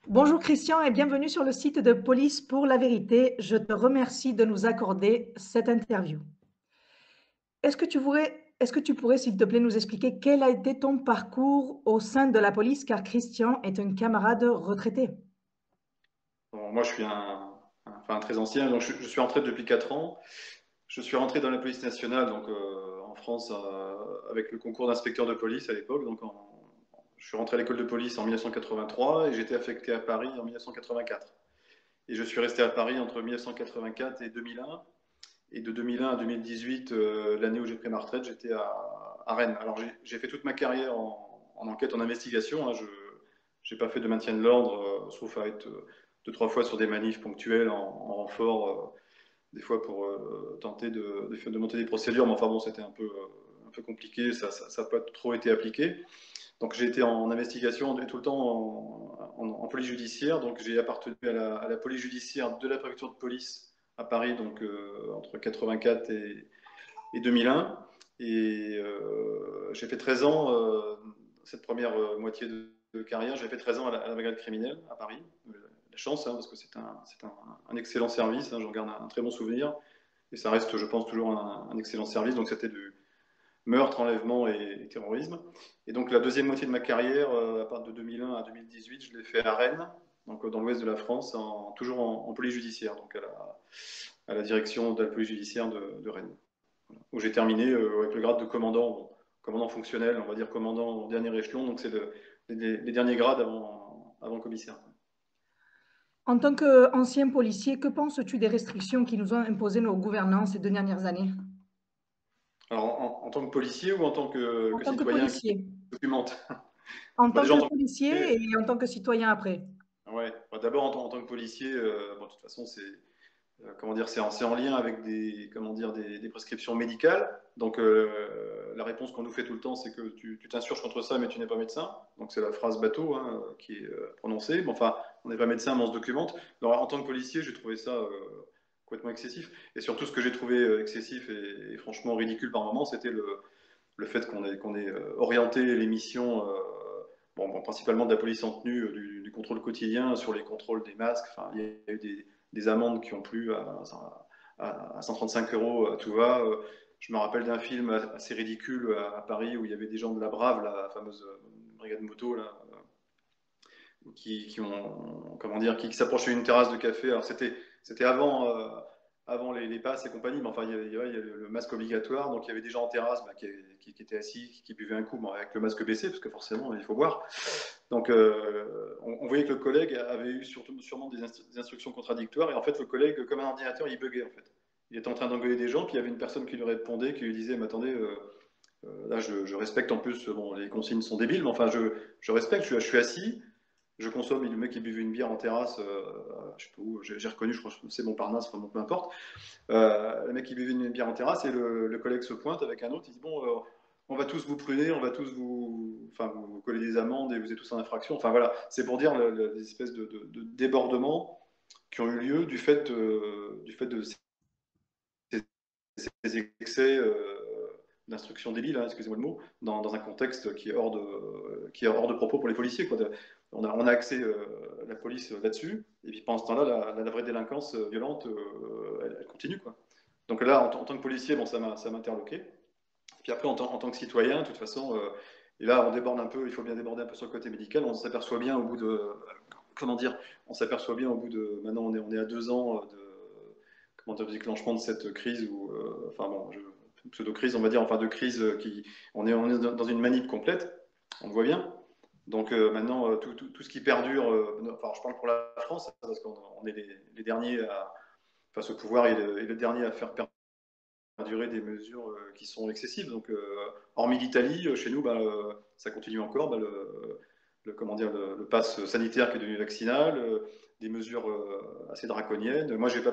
Bonjour Christian et bienvenue sur le site de Police pour la vérité. Je te remercie de nous accorder cette interview. Est-ce que tu pourrais, s'il te plaît, nous expliquer quel a été ton parcours au sein de la police, car Christian est un camarade retraité. Bon, moi, je suis un très ancien, donc je suis rentré depuis 4 ans. Je suis rentré dans la police nationale, donc en France, avec le concours d'inspecteur de police à l'époque. Je suis rentré à l'école de police en 1983 et j'étais affecté à Paris en 1984. Et je suis resté à Paris entre 1984 et 2001. Et de 2001 à 2018, l'année où j'ai pris ma retraite, j'étais à Rennes. Alors j'ai fait toute ma carrière en enquête, en investigation, hein. Je n'ai pas fait de maintien de l'ordre, sauf à être 2, 3 fois sur des manifs ponctuels en renfort, des fois pour tenter de monter des procédures. Mais enfin bon, c'était un peu compliqué, ça n'a pas trop été appliqué. Donc j'ai été en investigation et tout le temps en police judiciaire. Donc j'ai appartenu à la police judiciaire de la préfecture de police à Paris, donc entre 84 et 2001. Et j'ai fait 13 ans, cette première moitié de carrière, j'ai fait 13 ans à la brigade criminelle à Paris. La chance, hein, parce que c'est un excellent service, hein, j'en garde un très bon souvenir. Et ça reste, je pense, toujours un excellent service. Donc c'était du meurtre, enlèvement et terrorisme. Et donc la deuxième moitié de ma carrière, à partir de 2001 à 2018, je l'ai fait à Rennes, donc dans l'ouest de la France, toujours en police judiciaire, donc à la direction de la police judiciaire de Rennes, voilà, où j'ai terminé avec le grade de commandant, bon, commandant fonctionnel, on va dire commandant au dernier échelon, donc c'est les derniers grades avant commissaire. En tant qu'ancien policier, que penses-tu des restrictions qui nous ont imposées nos gouvernants ces 2 dernières années? Alors en tant que policier ou en tant En que tant que citoyen qui policier. documente? En Bah, tant déjà en que tant que policier policier, et en tant que citoyen après. ouais. Bah, d'abord en tant que policier, bon, de toute façon c'est comment dire, c'est en lien avec comment dire, des prescriptions médicales. Donc la réponse qu'on nous fait tout le temps, c'est que tu t'insurges contre ça, mais tu n'es pas médecin. Donc c'est la phrase bateau, hein, qui est prononcée. Mais enfin, on n'est pas médecin, mais on se documente. Alors en tant que policier, j'ai trouvé ça complètement excessif. Et surtout, ce que j'ai trouvé excessif et franchement ridicule par moment, c'était le fait qu'on ait orienté les missions. Bon, principalement de la police en tenue, du contrôle quotidien sur les contrôles des masques. Enfin, il y a eu des amendes qui ont plu à 135 euros à tout va. Je me rappelle d'un film assez ridicule à Paris où il y avait des gens de la Brave, la fameuse brigade moto, là, qui ont, comment dire, qui s'approchaient d'une terrasse de café. Alors c'était avant les passes et compagnie, mais enfin il y avait le masque obligatoire, donc il y avait des gens en terrasse, bah, qui étaient assis, qui buvaient un coup, bon, avec le masque baissé, parce que forcément il faut boire. Donc on voyait que le collègue avait eu sûrement des instructions contradictoires, et en fait le collègue, comme un ordinateur, il buguait en fait. Il était en train d'engueuler des gens, puis il y avait une personne qui lui répondait, qui lui disait, mais attendez, là je respecte en plus, bon les consignes sont débiles, mais enfin je respecte, je suis assis, je consomme, et le mec il buvait une bière en terrasse, je sais pas où, j'ai reconnu, je crois que c'est Montparnasse, enfin bon, peu importe. Le mec il buvait une bière en terrasse et le collègue se pointe avec un autre, il dit bon, on va tous vous pruner, on va tous enfin, vous coller des amendes et vous êtes tous en infraction. Enfin voilà, c'est pour dire les espèces de débordements qui ont eu lieu du fait de ces excès d'instruction débile, hein, excusez-moi le mot, dans un contexte qui est hors de propos pour les policiers, quoi. On a axé la police là-dessus, et puis pendant ce temps-là, la vraie délinquance violente, elle continue, quoi. Donc là, en tant que policier, bon, ça m'a interloqué. Puis après, en tant que citoyen, de toute façon, et là, on déborde un peu, il faut bien déborder un peu sur le côté médical, on s'aperçoit bien au bout de, comment dire, on s'aperçoit bien au bout de, maintenant on est à 2 ans comment dire, de déclenchement de cette crise, ou, enfin bon, pseudo-crise, on va dire, enfin de crise on est dans une manip complète, on le voit bien. Donc maintenant, tout ce qui perdure, enfin je parle pour la France, parce qu'on est les derniers face au pouvoir, et les derniers à faire perdurer des mesures qui sont excessives. Donc, hormis l'Italie, chez nous, bah, ça continue encore. Bah, comment dire, le pass sanitaire qui est devenu vaccinal, des mesures assez draconiennes. Moi, j'ai pas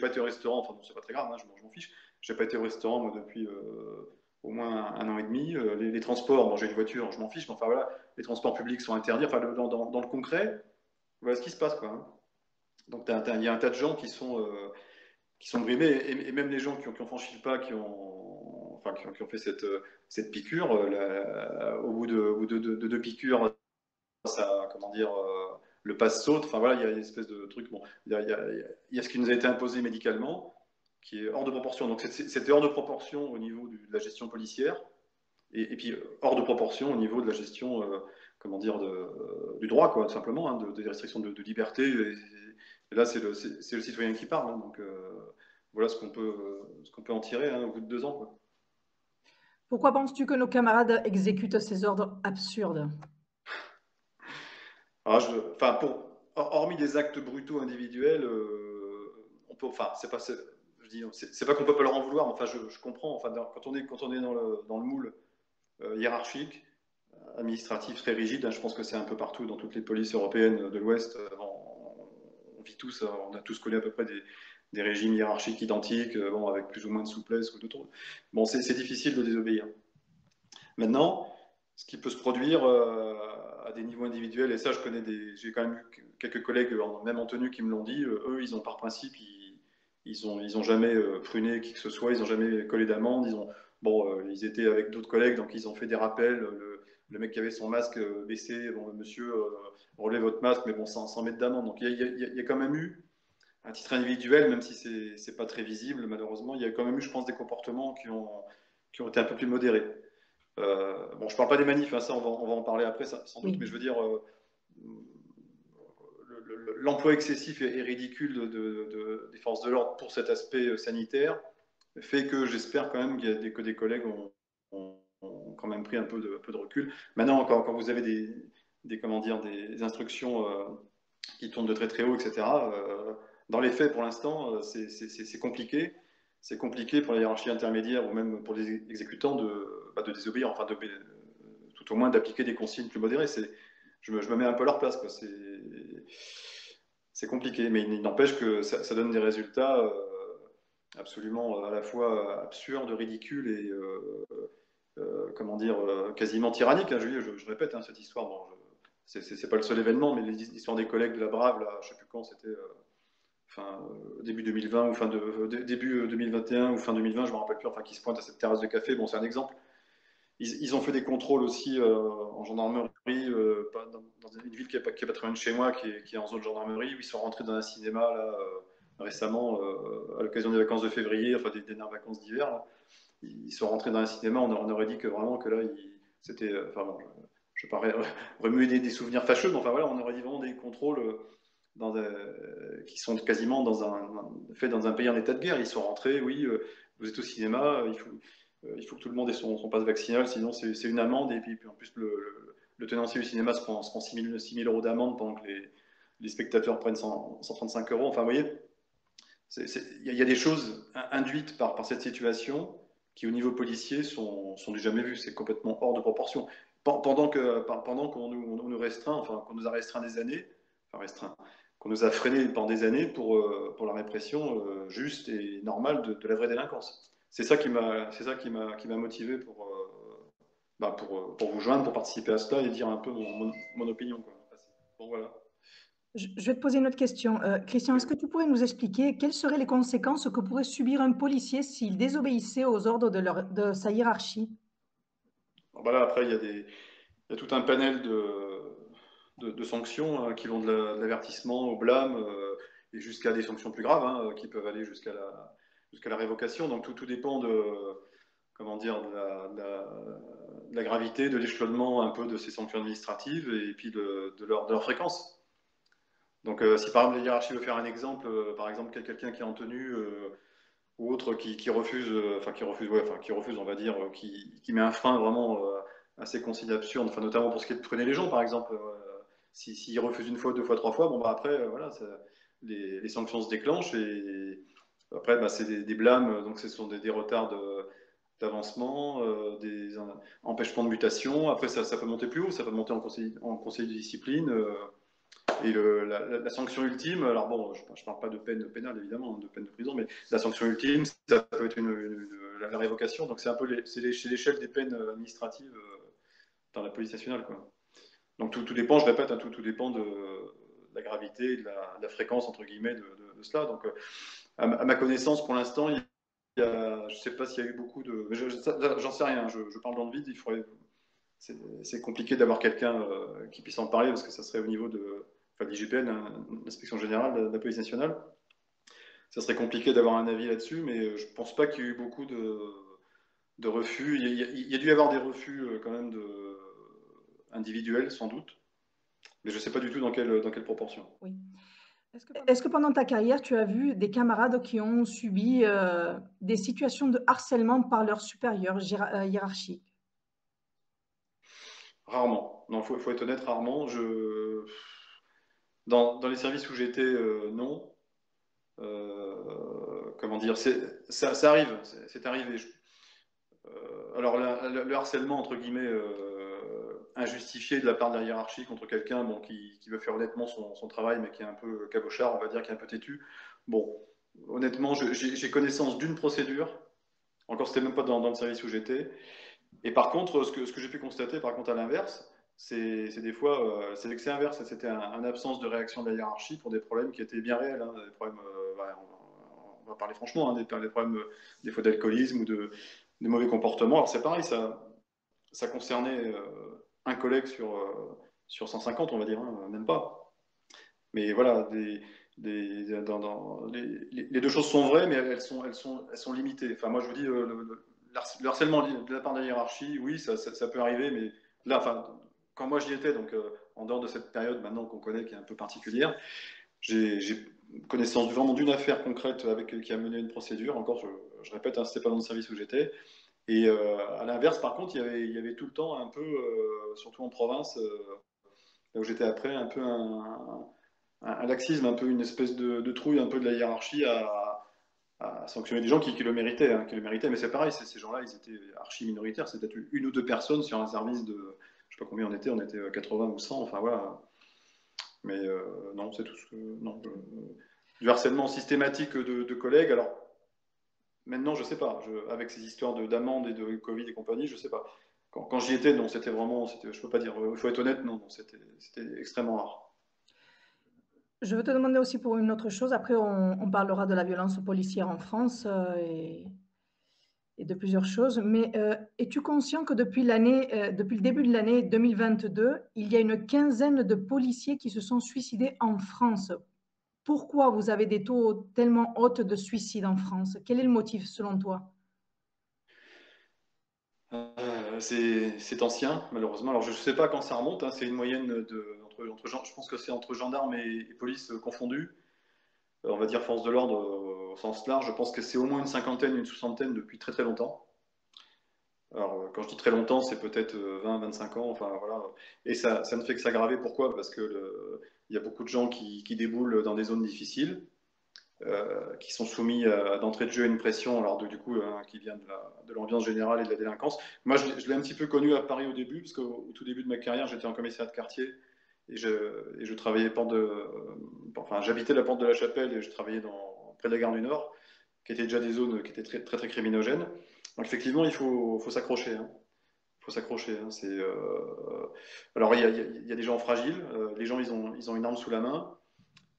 été au restaurant. Enfin, bon, c'est pas très grave, hein, je m'en fiche. J'ai pas été au restaurant moi depuis au moins un an et demi. Les transports, bon, j'ai une voiture, je m'en fiche. Mais enfin voilà, les transports publics sont interdits. Enfin, dans le concret, voilà ce qui se passe, quoi, hein. Donc, il y a un tas de gens qui sont brimés, et même les gens qui ont franchi le pas, enfin, qui ont fait cette piqûre, au bout de 2 piqûres, ça, comment dire, le pass saute. Enfin voilà, il y a une espèce de truc. Bon, il y a ce qui nous a été imposé médicalement, qui est hors de proportion. Donc c'était hors de proportion au niveau de la gestion policière, et puis hors de proportion au niveau de la gestion, comment dire, du droit, quoi, tout simplement, hein, des restrictions de liberté. Et là, c'est le citoyen qui parle. Hein, donc voilà ce qu'on peut en tirer, hein, au bout de 2 ans, quoi. Pourquoi penses-tu que nos camarades exécutent ces ordres absurdes? Alors, enfin, hormis des actes brutaux individuels, on peut, enfin, je dis, c'est pas qu'on peut pas leur en vouloir, mais enfin, je comprends. Enfin, quand on est dans le moule hiérarchique, administratif très rigide, hein, je pense que c'est un peu partout dans toutes les polices européennes de l'Ouest. On vit tous, on a tous connu à peu près des régimes hiérarchiques identiques, bon, avec plus ou moins de souplesse ou d'autres. Bon, c'est difficile de désobéir. Maintenant, ce qui peut se produire à des niveaux individuels, et ça, j'ai quand même eu quelques collègues, même en tenue, qui me l'ont dit. Eux, ils ont par principe, ils ont jamais pruné qui que ce soit, ils n'ont jamais collé d'amende. Bon, ils étaient avec d'autres collègues, donc ils ont fait des rappels. Le mec qui avait son masque baissé, bon, monsieur, relevez votre masque, mais bon, sans mettre d'amende. Donc il y a quand même eu, à titre individuel, même si c'est pas très visible, malheureusement, il y a quand même eu, je pense, des comportements qui ont été un peu plus modérés. Bon, je parle pas des manifs, hein, ça on va en parler après sans doute, Oui. mais je veux dire, l'emploi excessif et ridicule des forces de l'ordre pour cet aspect sanitaire fait que j'espère quand même que des collègues ont quand même pris un peu de recul. Maintenant, quand vous avez comment dire, des instructions qui tournent de très très haut, etc., dans les faits, pour l'instant, c'est compliqué. C'est compliqué pour la hiérarchie intermédiaire ou même pour les exécutants de désobéir, enfin tout au moins d'appliquer des consignes plus modérées. Je me mets un peu à leur place, quoi. C'est compliqué, mais il n'empêche que ça donne des résultats absolument à la fois absurdes, ridicules et comment dire, quasiment tyranniques, hein, Julie, je répète, hein, cette histoire. Bon, c'est pas le seul événement, mais l'histoire des collègues de la Brave, là, je sais plus quand, c'était début 2020 ou début 2021 ou fin 2020, je me rappelle plus, enfin, qui se pointent à cette terrasse de café. Bon, c'est un exemple. Ils ont fait des contrôles aussi en gendarmerie, dans une ville qui est pas très loin de chez moi, qui est en zone gendarmerie, où ils sont rentrés dans un cinéma là, récemment, à l'occasion des vacances de février, enfin des dernières vacances d'hiver. Là. Ils sont rentrés dans un cinéma, on aurait dit que vraiment que là, c'était. Enfin bon, je ne vais pas remuer des souvenirs fâcheux, mais enfin voilà, on aurait dit vraiment des contrôles qui sont quasiment faits dans un pays en état de guerre. Ils sont rentrés, oui, vous êtes au cinéma, il faut que tout le monde ait son passe vaccinal, sinon c'est une amende. Et puis en plus, le tenancier du cinéma se prend 6 000 euros d'amende pendant que les spectateurs prennent 135 euros. Enfin, vous voyez, il y a des choses induites par cette situation qui, au niveau policier, sont du jamais vu. C'est complètement hors de proportion. Pendant qu'on nous restreint, enfin, qu'on nous a restreint des années, enfin restreint, qu'on nous a freiné pendant des années pour la répression juste et normale de la vraie délinquance. C'est ça qui m'a motivé pour vous joindre, pour participer à cela et dire un peu mon opinion, quoi. Bon, voilà. Je vais te poser une autre question. Christian, Oui. est-ce que tu pourrais nous expliquer quelles seraient les conséquences que pourrait subir un policier s'il désobéissait aux ordres de sa hiérarchie? Alors, voilà, après, il y a tout un panel de sanctions hein, qui vont de l'avertissement au blâme et jusqu'à des sanctions plus graves hein, qui peuvent aller jusqu'à la révocation. Donc tout dépend comment dire, de la gravité, de l'échelonnement un peu de ces sanctions administratives et puis de leur fréquence. Donc si par exemple la hiérarchie veut faire un exemple, par exemple quelqu'un qui est en tenue ou autre qui refuse, qui refuse, on va dire, qui met un frein vraiment à ces consignes absurdes, enfin, notamment pour ce qui est de freiner les gens, par exemple. S'il refuse une fois, deux fois, trois fois, bon, bah, après, voilà, les sanctions se déclenchent et après, bah, c'est des blâmes, donc ce sont des retards d'avancement, des empêchements de mutation. Après, ça peut monter plus haut, ça peut monter en conseil de discipline. Et la sanction ultime, alors bon, je ne parle pas de peine pénale évidemment, de peine de prison, mais la sanction ultime, ça peut être la révocation. Donc c'est un peu c'est l'échelle des peines administratives dans la police nationale, quoi. Donc tout dépend, je répète, hein, tout dépend de la gravité, de la fréquence entre guillemets de cela. Donc à ma connaissance, pour l'instant, je ne sais pas s'il y a eu beaucoup de, mais j'en sais rien. Je parle dans le vide. C'est compliqué d'avoir quelqu'un qui puisse en parler parce que ça serait au niveau enfin l'IGPN, hein, l'Inspection générale de la police nationale. Ça serait compliqué d'avoir un avis là-dessus, mais je pense pas qu'il y ait eu beaucoup de refus. Il y a dû y avoir des refus quand même individuels, sans doute, mais je ne sais pas du tout dans quelle proportion. Oui. Est-ce que pendant ta carrière, tu as vu des camarades qui ont subi des situations de harcèlement par leurs supérieurs hiérarchiques? Rarement. Non, faut être honnête, rarement. Dans les services où j'étais, non. Comment dire, ça arrive, c'est arrivé. Alors, le harcèlement, entre guillemets, injustifié de la part de la hiérarchie contre quelqu'un bon, qui veut faire honnêtement son travail, mais qui est un peu cabochard, on va dire, qui est un peu têtu. Bon, honnêtement, j'ai connaissance d'une procédure. Encore, c'était même pas dans le service où j'étais. Et par contre, ce que j'ai pu constater, par contre, à l'inverse, c'est des fois, c'est inverse. C'était une absence de réaction de la hiérarchie pour des problèmes qui étaient bien réels. Hein, des problèmes, on va parler franchement, hein, des problèmes, des fois d'alcoolisme ou de mauvais comportements. Alors c'est pareil, ça concernait un collègue sur 150, on va dire, hein, même pas. Mais voilà, les deux choses sont vraies, mais elles sont limitées. Enfin, moi, je vous dis, le harcèlement de la part de la hiérarchie, oui, ça peut arriver, mais là, enfin, quand moi j'y étais, donc en dehors de cette période maintenant qu'on connaît, qui est un peu particulière, j'ai connaissance vraiment d'une affaire concrète avec, qui a mené une procédure. Encore, je répète, hein, c'était pas dans le service où j'étais. Et à l'inverse, par contre, il y avait tout le temps un peu, surtout en province, là où j'étais après, un peu un laxisme, un peu une espèce de trouille un peu de la hiérarchie à sanctionner des gens qui le méritaient, hein, qui le méritaient. Mais c'est pareil, ces gens-là, ils étaient archi minoritaires. C'était peut-être une ou deux personnes sur un service de, je sais pas combien on était 80 ou 100, enfin voilà. Mais non, c'est tout ce que, non, du harcèlement systématique de collègues. Alors maintenant, je sais pas, avec ces histoires d'amende et de Covid et compagnie, je sais pas. Quand j'y étais, non, c'était vraiment, je peux pas dire, il faut être honnête, non, c'était extrêmement rare. Je veux te demander aussi pour une autre chose. Après, on parlera de la violence policière en France et de plusieurs choses. Mais es-tu conscient que depuis le début de l'année 2022, il y a une quinzaine de policiers qui se sont suicidés en France? Pourquoi vous avez des taux tellement hauts de suicide en France? Quel est le motif selon toi? C'est ancien, malheureusement. Alors, je ne sais pas quand ça remonte, hein. C'est une moyenne je pense que c'est entre gendarmes et police confondus. On va dire force de l'ordre au sens large. Je pense que c'est au moins une cinquantaine, une soixantaine depuis très très longtemps. Alors, quand je dis très longtemps, c'est peut-être 20, 25 ans, enfin voilà. Et ça ne fait que s'aggraver. Pourquoi? Parce que il y a beaucoup de gens qui déboulent dans des zones difficiles, qui sont soumis d'entrée de jeu à une pression, alors du coup, qui vient de l'ambiance générale et de la délinquance. Moi, je l'ai un petit peu connu à Paris au début, parce qu'au tout début de ma carrière, j'étais en commissariat de quartier et je travaillais enfin, j'habitais la porte de la Chapelle et je travaillais près de la gare du Nord, qui étaient déjà des zones qui étaient très très, très criminogènes. Donc effectivement, faut s'accrocher. Hein. Il faut s'accrocher. Hein. Alors il y a des gens fragiles. Les gens, ils ont une arme sous la main.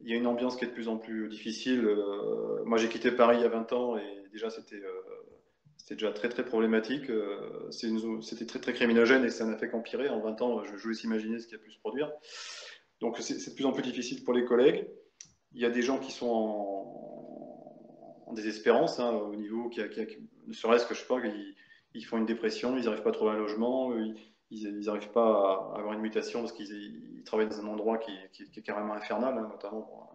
Il y a une ambiance qui est de plus en plus difficile. Moi, j'ai quitté Paris il y a 20 ans et déjà, c'était déjà très, très problématique. C'était très, très criminogène et ça n'a fait qu'empirer. En 20 ans, je vous laisse imaginer ce qui a pu se produire. Donc, c'est de plus en plus difficile pour les collègues. Il y a des gens qui sont en désespérance, hein, au niveau ne serait-ce que, je sais pas, ils font une dépression, ils n'arrivent pas à trouver un logement, ils n'arrivent pas à avoir une mutation parce qu'ils travaillent dans un endroit qui est carrément infernal, hein, notamment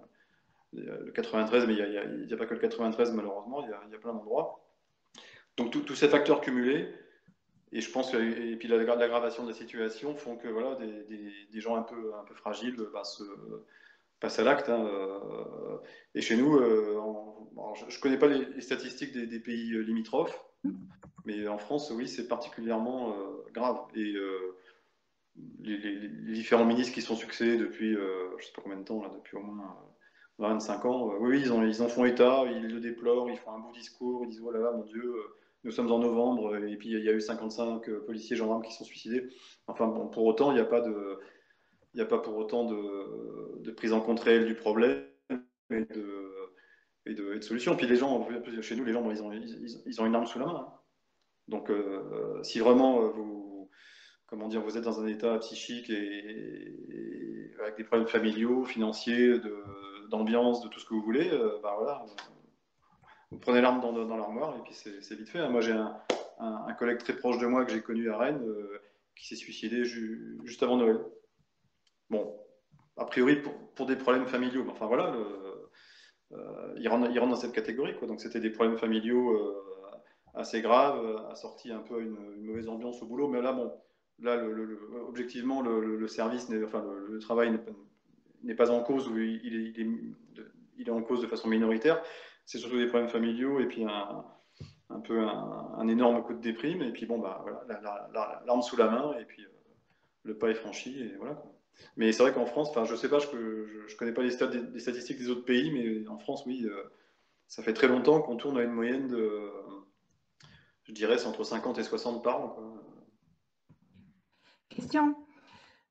le 93, mais il n'y a pas que le 93 malheureusement, il y a plein d'endroits. Donc tous ces facteurs cumulés, et je pense que, et puis l'aggravation de la situation font que voilà, des gens un peu fragiles passent à l'acte. Hein, et chez nous, je ne connais pas les statistiques des pays limitrophes, mais en France, oui, c'est particulièrement grave. Et les différents ministres qui sont succédés depuis, je ne sais pas combien de temps, là, depuis au moins 25 ans, oui, ils en font état, ils le déplorent, ils font un beau discours, ils disent oh là là, mon Dieu, nous sommes en novembre, et puis il y a eu 55 policiers, gendarmes qui sont suicidés. Enfin bon, pour autant, il n'y a pas pour autant de prise en compte réelle du problème et et de solution. Puis les gens, chez nous, les gens, bon, ils ont une arme sous la main. Hein. Donc, si vraiment comment dire, vous êtes dans un état psychique et avec des problèmes familiaux, financiers, d'ambiance, de tout ce que vous voulez, bah voilà, vous prenez l'arme dans l'armoire et puis c'est vite fait, hein. Moi, j'ai un collègue très proche de moi que j'ai connu à Rennes qui s'est suicidé juste avant Noël. Bon, a priori pour des problèmes familiaux, mais enfin voilà, il rentre dans cette catégorie, quoi. Donc c'était des problèmes familiaux assez graves, assortis un peu à une mauvaise ambiance au boulot. Mais là, bon, là, objectivement, le service, enfin le travail n'est pas en cause, ou il est en cause de façon minoritaire. C'est surtout des problèmes familiaux et puis un peu un énorme coup de déprime. Et puis bon, bah voilà, l'arme sous la main et puis le pas est franchi et voilà, quoi. Mais c'est vrai qu'en France, enfin, je sais pas, je connais pas les statistiques des autres pays, mais en France, oui, ça fait très longtemps qu'on tourne à une moyenne de, je dirais, c'est entre 50 et 60 par an, quoi. Question.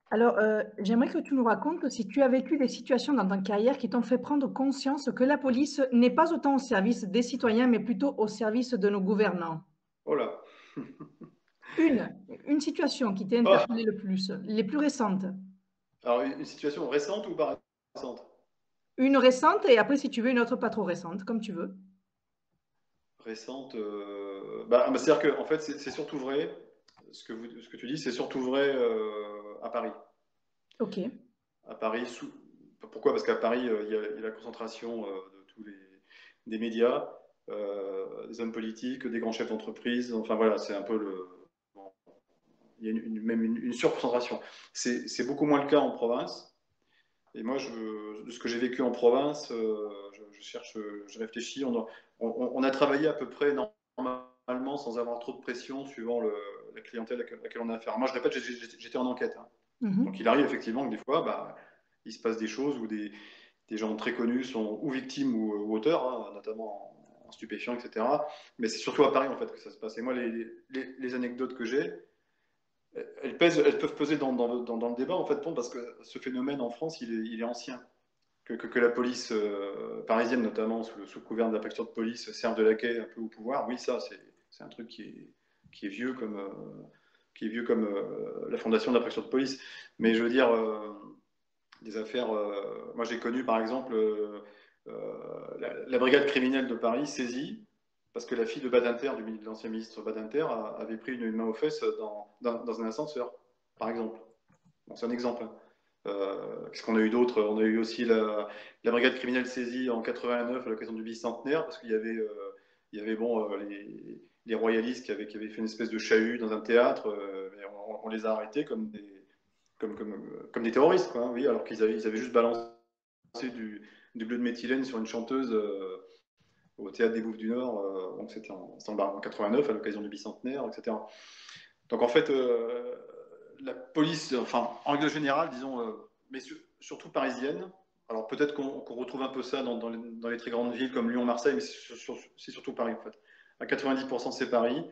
Alors, j'aimerais que tu nous racontes si tu as vécu des situations dans ta carrière qui t'ont fait prendre conscience que la police n'est pas autant au service des citoyens, mais plutôt au service de nos gouvernants. Oh là. Une situation qui t'a Oh. interpellé le plus, les plus récentes. Alors, une situation récente ou pas récente? Une récente et après, si tu veux, une autre pas trop récente, comme tu veux. Récente, bah, c'est-à-dire que en fait, c'est surtout vrai, ce que tu dis, c'est surtout vrai à Paris. Ok. À Paris, pourquoi? Parce qu'à Paris, il y a la concentration de tous des médias, des hommes politiques, des grands chefs d'entreprise. Enfin voilà, c'est un peu bon, il y a même une surconcentration. C'est beaucoup moins le cas en province. Et moi, de ce que j'ai vécu en province, je réfléchis. On a travaillé à peu près normalement sans avoir trop de pression suivant la clientèle à laquelle on a affaire. Moi, je répète, j'étais en enquête, hein. Donc Mhm. il arrive effectivement que des fois, bah, il se passe des choses où des gens très connus sont ou victimes ou auteurs, hein, notamment en stupéfiants, etc. Mais c'est surtout à Paris en fait que ça se passe. Et moi, les anecdotes que j'ai, elles peuvent peser dans le débat en fait, parce que ce phénomène en France, il est ancien. Que la police parisienne, notamment sous couvert de la préfecture de police, serve de laquais un peu au pouvoir, oui, ça, c'est un truc qui est vieux comme la fondation de la préfecture de police. Mais je veux dire, des affaires. Moi, j'ai connu, par exemple, la brigade criminelle de Paris saisie parce que la fille de Badinter, de l'ancien ministre Badinter, avait pris une main aux fesses dans un ascenseur, par exemple. Bon, c'est un exemple, hein. Qu'est-ce qu'on a eu d'autre? On a eu aussi la brigade criminelle saisie en 89 à l'occasion du bicentenaire, parce il y avait bon, les royalistes qui avaient fait une espèce de chahut dans un théâtre, et on les a arrêtés comme des terroristes, quoi, hein, oui, alors ils avaient juste balancé du bleu de méthylène sur une chanteuse au théâtre des Bouffes du Nord, donc c'était en 89 à l'occasion du bicentenaire, etc. Donc en fait, la police, enfin en règle générale, disons, mais surtout parisienne. Alors peut-être qu'on retrouve un peu ça dans les très grandes villes comme Lyon, Marseille, mais c'est surtout Paris en fait. À 90% c'est Paris.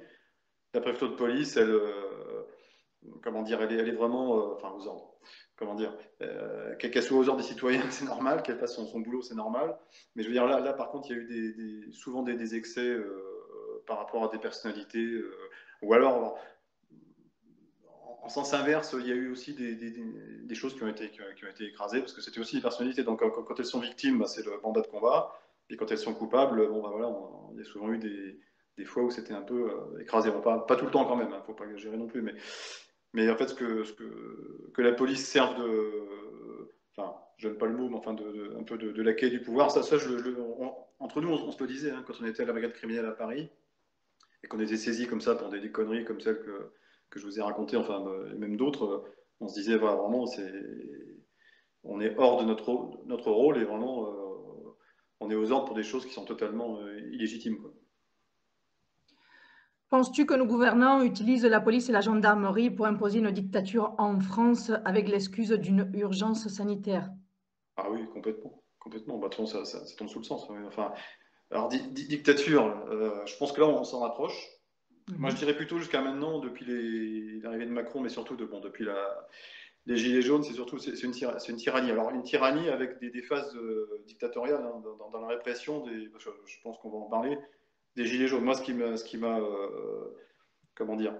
La préfecture de police, comment dire, elle est vraiment, enfin aux ordres. Comment dire, qu'elle soit aux ordres des citoyens, c'est normal. Qu'elle fasse son boulot, c'est normal. Mais je veux dire là par contre, il y a eu souvent des excès par rapport à des personnalités, ou alors en sens inverse, il y a eu aussi des choses qui ont été écrasées, parce que c'était aussi des personnalités. Donc, quand elles sont victimes, bah, c'est le mandat de combat. Et quand elles sont coupables, bon, bah, voilà, il y a souvent eu des fois où c'était un peu écrasé. Bon, pas tout le temps quand même, il ne faut pas exagérer non plus. Mais en fait, que la police serve enfin, je n'aime pas le mot, mais enfin, un peu de laquais du pouvoir, ça entre nous, on se le disait, hein, quand on était à la brigade criminelle à Paris, et qu'on était saisi comme ça pour des conneries comme celles que je vous ai racontées, enfin, et même d'autres, on se disait, voilà, vraiment, on est hors de notre rôle et vraiment, on est aux ordres pour des choses qui sont totalement illégitimes, quoi. Penses-tu que nos gouvernants utilisent la police et la gendarmerie pour imposer une dictature en France avec l'excuse d'une urgence sanitaire? Ah oui, complètement. Complètement. Bah, de toute façon, ça tombe sous le sens, ouais. Enfin, alors, dictature, je pense que là, on s'en rapproche. Moi, je Mhm. dirais plutôt jusqu'à maintenant, depuis l'arrivée de Macron, mais surtout depuis les Gilets jaunes, c'est une tyrannie. Alors, une tyrannie avec des phases dictatoriales, hein, dans la répression, je pense qu'on va en parler, des Gilets jaunes. Moi, comment dire,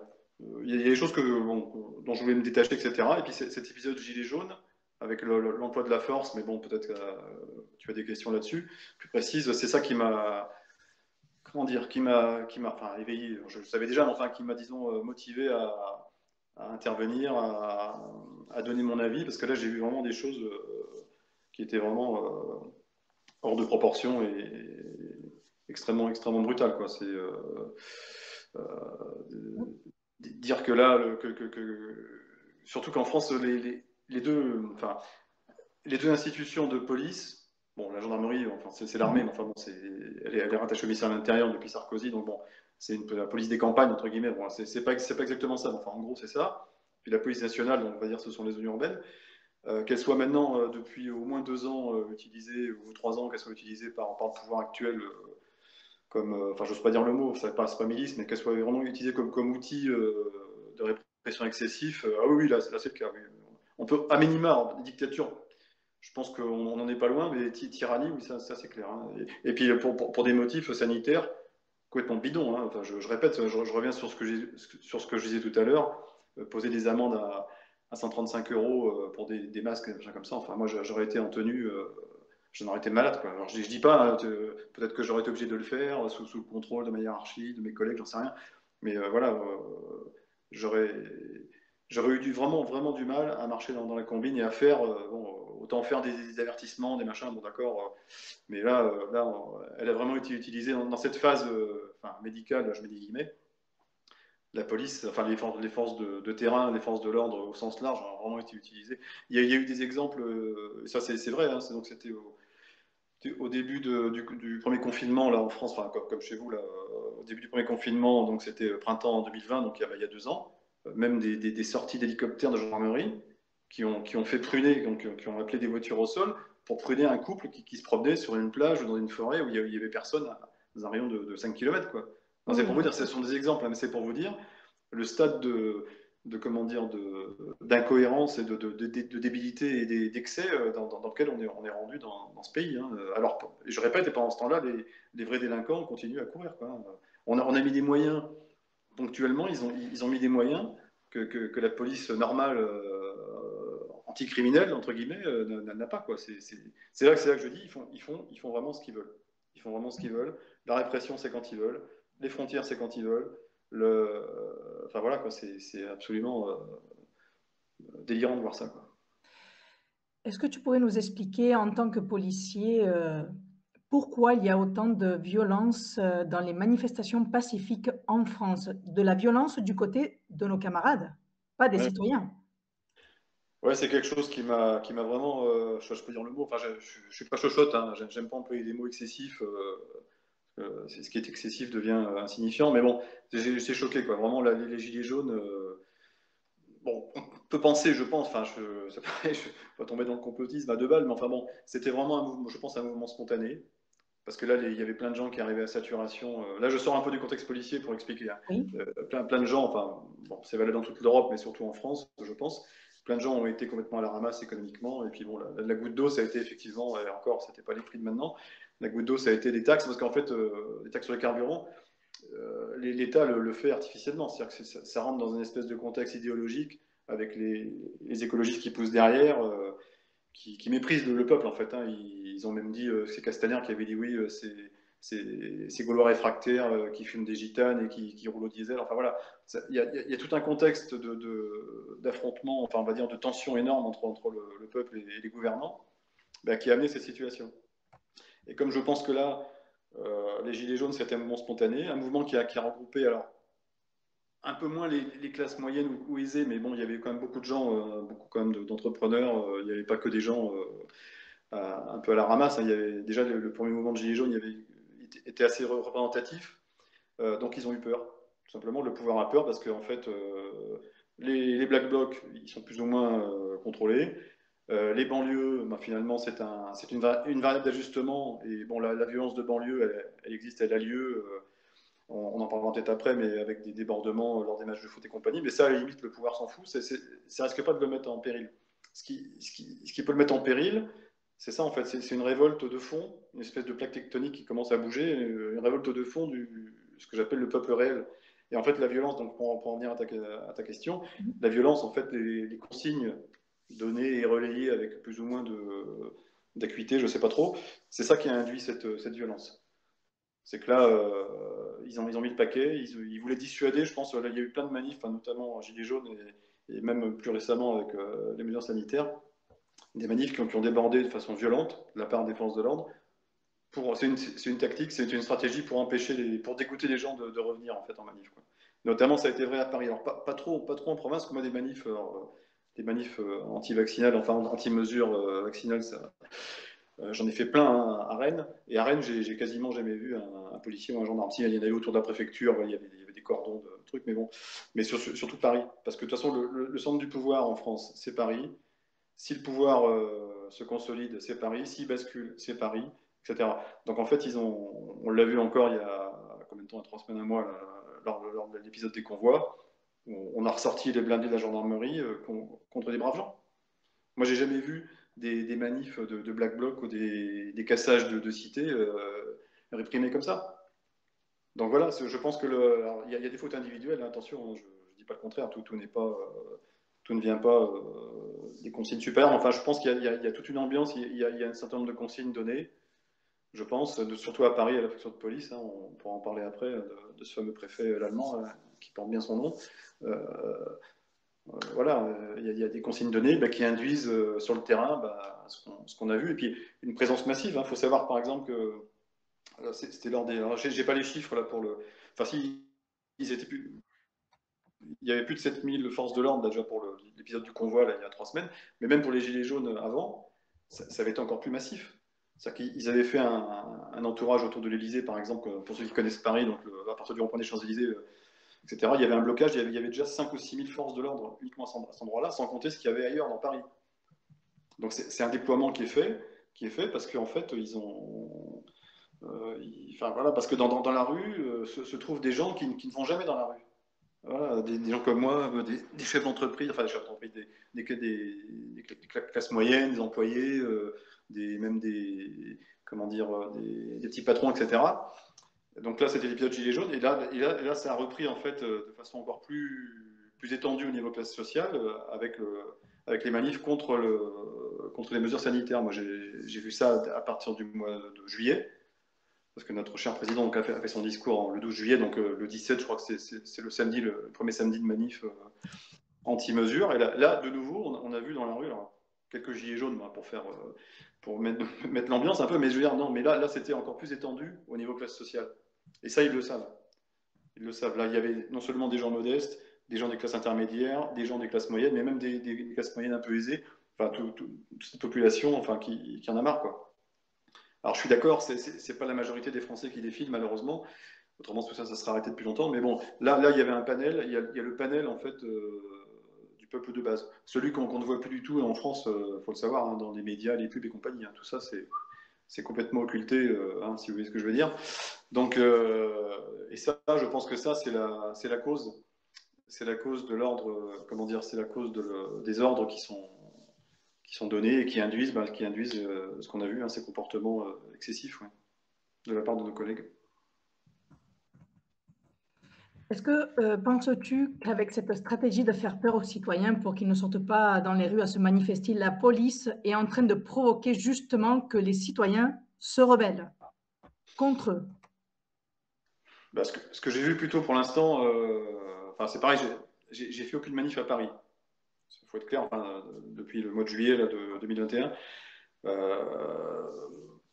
il y a des choses bon, dont je voulais me détacher, etc. Et puis, cet épisode Gilets jaunes, avec l'emploi de la force, mais bon, peut-être que tu as des questions là-dessus, plus précises. C'est ça qui m'a, comment dire, enfin, éveillé. Je le savais déjà, mais enfin, qui m'a, disons, motivé à intervenir, à donner mon avis, parce que là, j'ai vu vraiment des choses qui étaient vraiment hors de proportion et extrêmement, extrêmement brutales, quoi. C'est dire que là, surtout qu'en France, les deux, enfin, les deux institutions de police, bon, la gendarmerie, enfin, c'est l'armée, mais enfin, bon, elle est rattachée au ministère de l'Intérieur depuis Sarkozy, donc bon, c'est la police des campagnes, entre guillemets. Bon, c'est pas exactement ça, mais enfin, en gros, c'est ça. Puis la police nationale, donc on va dire, ce sont les zones urbaines. Qu'elle soit maintenant, depuis au moins 2 ans, utilisée, ou 3 ans, qu'elle soit utilisée par le pouvoir actuel, comme, enfin, j'ose pas dire le mot, ça passe pas milice, mais qu'elle soit vraiment utilisée comme outil de répression excessif, ah oui, oui, là c'est le cas. Oui. On peut, à minima, dictature, je pense qu'on n'en est pas loin, mais tyrannie, oui, ça c'est clair. Hein. Et puis pour des motifs sanitaires complètement bidons. Hein. Enfin, je répète, je reviens sur ce que je disais tout à l'heure, poser des amendes à 135 euros pour des masques, des machins comme ça. Enfin, moi, j'aurais été en tenue, j'en aurais été malade. Quoi. Alors, je dis pas, hein, peut-être que j'aurais été obligé de le faire sous le contrôle de ma hiérarchie, de mes collègues, j'en sais rien. Mais voilà, j'aurais j'aurais eu vraiment, vraiment du mal à marcher dans la combine et à faire, bon, autant faire des avertissements, des machins, bon d'accord, mais là, elle a vraiment été utilisée dans cette phase enfin, médicale, je mets des guillemets. La police, enfin les forces de terrain, les forces de l'ordre au sens large ont vraiment été utilisées. Il y a eu des exemples, ça c'est vrai, hein, donc c'était au début du premier confinement là en France, enfin, comme chez vous, là, au début du premier confinement, donc c'était printemps 2020, donc il y a 2 ans, même des sorties d'hélicoptères de gendarmerie qui ont fait pruner, donc, qui ont appelé des voitures au sol pour pruner un couple qui se promenait sur une plage ou dans une forêt où il y avait personne dans un rayon de 5 km, quoi. C'est pour Oui, vous dire, ce sont des exemples, hein, mais c'est pour vous dire le stade comment dire, d'incohérence et de débilité et d'excès dans lequel on est rendu dans ce pays. Hein. Alors, je répète, et pendant ce temps-là, les vrais délinquants continuent à courir. Quoi. On a mis des moyens, ponctuellement, ils ont mis des moyens que la police normale, anticriminelle, entre guillemets, n'a pas. Quoi. C'est là que je dis, ils font vraiment ce qu'ils veulent. Ils font vraiment ce qu'ils veulent. La répression, c'est quand ils veulent. Les frontières, c'est quand ils veulent. Enfin voilà, quoi, c'est absolument délirant de voir ça. Quoi. est-ce que tu pourrais nous expliquer en tant que policier pourquoi il y a autant de violence dans les manifestations pacifiques en France? De la violence du côté de nos camarades, pas des Ouais, citoyens. ouais c'est quelque chose qui m'a vraiment, je peux dire le mot, enfin je suis pas chochotte, hein, j'aime pas employer des mots excessifs, ce qui est excessif devient insignifiant, mais bon, j'étais choqué, quoi, vraiment, les gilets jaunes, bon, on peut penser, je pense, enfin, c'est pareil, je ne vais pas tomber dans le complotisme à 2 balles, mais enfin bon, c'était vraiment un mouvement, je pense, un mouvement spontané. Parce que là, il y avait plein de gens qui arrivaient à saturation. Là, je sors un peu du contexte policier pour expliquer. Hein. Oui. Plein de gens, enfin, bon, c'est valable dans toute l'Europe, mais surtout en France, je pense. Plein de gens ont été complètement à la ramasse économiquement. Et puis, bon, la goutte d'eau, ça a été effectivement, et encore, c'était pas les prix de maintenant. La goutte d'eau, ça a été des taxes, parce qu'en fait, les taxes sur les carburants, l'État le fait artificiellement. C'est-à-dire que ça rentre dans une espèce de contexte idéologique avec les écologistes qui poussent derrière. Qui méprisent le peuple en fait. Hein. Ils ont même dit, c'est Castaner qui avait dit oui, c'est Gaulois réfractaires qui fument des gitanes et qui roulent au diesel. Enfin voilà, il y a tout un contexte d'affrontement, enfin on va dire de tension énorme entre le peuple et les gouvernants, bah, qui a amené cette situation. Et comme je pense que là, les Gilets jaunes, c'était un mouvement spontané, un mouvement qui a regroupé alors un peu moins les classes moyennes ou aisées, mais bon, il y avait quand même beaucoup de gens, beaucoup quand même d'entrepreneurs. Il n'y avait pas que des gens un peu à la ramasse. Hein. Il y avait, déjà, le premier mouvement de Gilets jaunes était assez représentatif. Donc, ils ont eu peur. Tout simplement, le pouvoir a peur parce qu'en fait, les Black Blocs, ils sont plus ou moins contrôlés. Les banlieues, bah, finalement, c'est une variable d'ajustement. Et bon, la violence de banlieue, elle existe, elle a lieu. On en parlera peut-être après, mais avec des débordements lors des matchs de foot et compagnie. Mais ça, à la limite, le pouvoir s'en fout. Ça risque pas de le mettre en péril. Ce qui peut le mettre en péril, c'est ça en fait. C'est une révolte de fond, une espèce de plaque tectonique qui commence à bouger, une révolte de fond ce que j'appelle le peuple réel. Et en fait, la violence, donc pour en venir à ta question, la violence, en fait, les consignes données et relayées avec plus ou moins d'acuité, je ne sais pas trop. C'est ça qui a induit cette violence. C'est que là, ils ont mis le paquet, ils voulaient dissuader, je pense, là, il y a eu plein de manifs, enfin, notamment en Gilets jaunes et même plus récemment avec les mesures sanitaires, des manifs qui ont débordé de façon violente de la part des forces de l'ordre. C'est une tactique, c'est une stratégie pour pour dégoûter les gens de revenir en fait en manif, quoi. Notamment, ça a été vrai à Paris. Alors pas trop en province, comme moi des manifs anti-vaccinales, enfin anti-mesures vaccinales, j'en ai fait plein hein, à Rennes. Et à Rennes, j'ai quasiment jamais vu un policier ou un gendarme. Si, il y en avait autour de la préfecture, il y avait des cordons de trucs, mais bon. Mais surtout Paris. Parce que de toute façon, le centre du pouvoir en France, c'est Paris. Si le pouvoir se consolide, c'est Paris. S'il bascule, c'est Paris, etc. Donc en fait, on l'a vu encore il y a combien de temps, 3 semaines, un mois, là, lors de l'épisode des convois. On a ressorti les blindés de la gendarmerie contre des braves gens. Moi, j'ai jamais vu des manifs de Black Bloc ou des cassages de cités réprimés comme ça. Donc voilà, je pense que il y a des fautes individuelles, hein, attention, hein, je ne dis pas le contraire, tout n'est pas, tout ne vient pas des consignes supérieures. Enfin, je pense qu'il y a toute une ambiance, il y a un certain nombre de consignes données, je pense, surtout à Paris, à la préfecture de police, hein, on pourra en parler après, de ce fameux préfet l'allemand, qui porte bien son nom. Euh, voilà, il y a des consignes données bah, qui induisent sur le terrain bah, ce qu'on a vu. Et puis une présence massive. Il faut savoir par exemple que c'était lors des. Alors, j'ai pas les chiffres là pour le. Enfin, si, ils étaient plus. Il y avait plus de 7000 forces de l'ordre déjà pour l'épisode du convoi là, il y a 3 semaines. Mais même pour les Gilets jaunes avant, ça avait été encore plus massif. C'est-à-dire qu'ils avaient fait un entourage autour de l'Elysée, par exemple, pour ceux qui connaissent Paris, donc à partir du rond-point des Champs-Élysées, etc. Il y avait un blocage, il y avait déjà 5 ou 6 000 forces de l'ordre uniquement à cet endroit-là, sans compter ce qu'il y avait ailleurs dans Paris. Donc c'est un déploiement qui est fait parce qu'en fait, ils ont. Enfin voilà, parce que dans la rue se trouvent des gens qui ne vont jamais dans la rue. Voilà, des gens comme moi, des chefs d'entreprise, enfin des chefs d'entreprise, des classes moyennes, des employés, même comment dire, des petits patrons, etc. Donc là, c'était l'épisode Gilets jaunes, et là, ça a repris en fait de façon encore plus étendue au niveau classe sociale, avec les manifs contre les mesures sanitaires. Moi, j'ai vu ça à partir du mois de juillet, parce que notre cher président donc, a fait son discours le 12 juillet, donc le 17, je crois que c'est le samedi, le premier samedi de manif anti-mesures. Et là, de nouveau, on a vu dans la rue alors, quelques gilets jaunes pour mettre l'ambiance un peu, mais je veux dire, non, mais là c'était encore plus étendu au niveau classe sociale. Et ça, ils le savent. Ils le savent. Là, il y avait non seulement des gens modestes, des gens des classes intermédiaires, des gens des classes moyennes, mais même des classes moyennes un peu aisées. Enfin, toute cette population enfin, qui en a marre, quoi. Alors, je suis d'accord, c'est pas la majorité des Français qui défilent, malheureusement. Autrement, tout ça, ça serait arrêté depuis longtemps. Mais bon, là, il y avait un panel. Il y a le panel, en fait, du peuple de base. Celui qu'on ne voit plus du tout en France, faut le savoir, hein, dans les médias, les pubs et compagnie. Hein, tout ça, c'est complètement occulté, hein, si vous voyez ce que je veux dire. Donc, et ça, je pense que ça, c'est la cause de l'ordre, comment dire, c'est la cause des ordres qui sont donnés et qui induisent ce qu'on a vu, hein, ces comportements excessifs ouais, de la part de nos collègues. Est-ce que penses-tu qu'avec cette stratégie de faire peur aux citoyens pour qu'ils ne sortent pas dans les rues à se manifester, la police est en train de provoquer justement que les citoyens se rebellent contre eux? Bah, ce que j'ai vu plutôt pour l'instant, enfin c'est pareil, j'ai fait aucune manif à Paris. Il faut être clair, enfin, depuis le mois de juillet là, de 2021. Euh,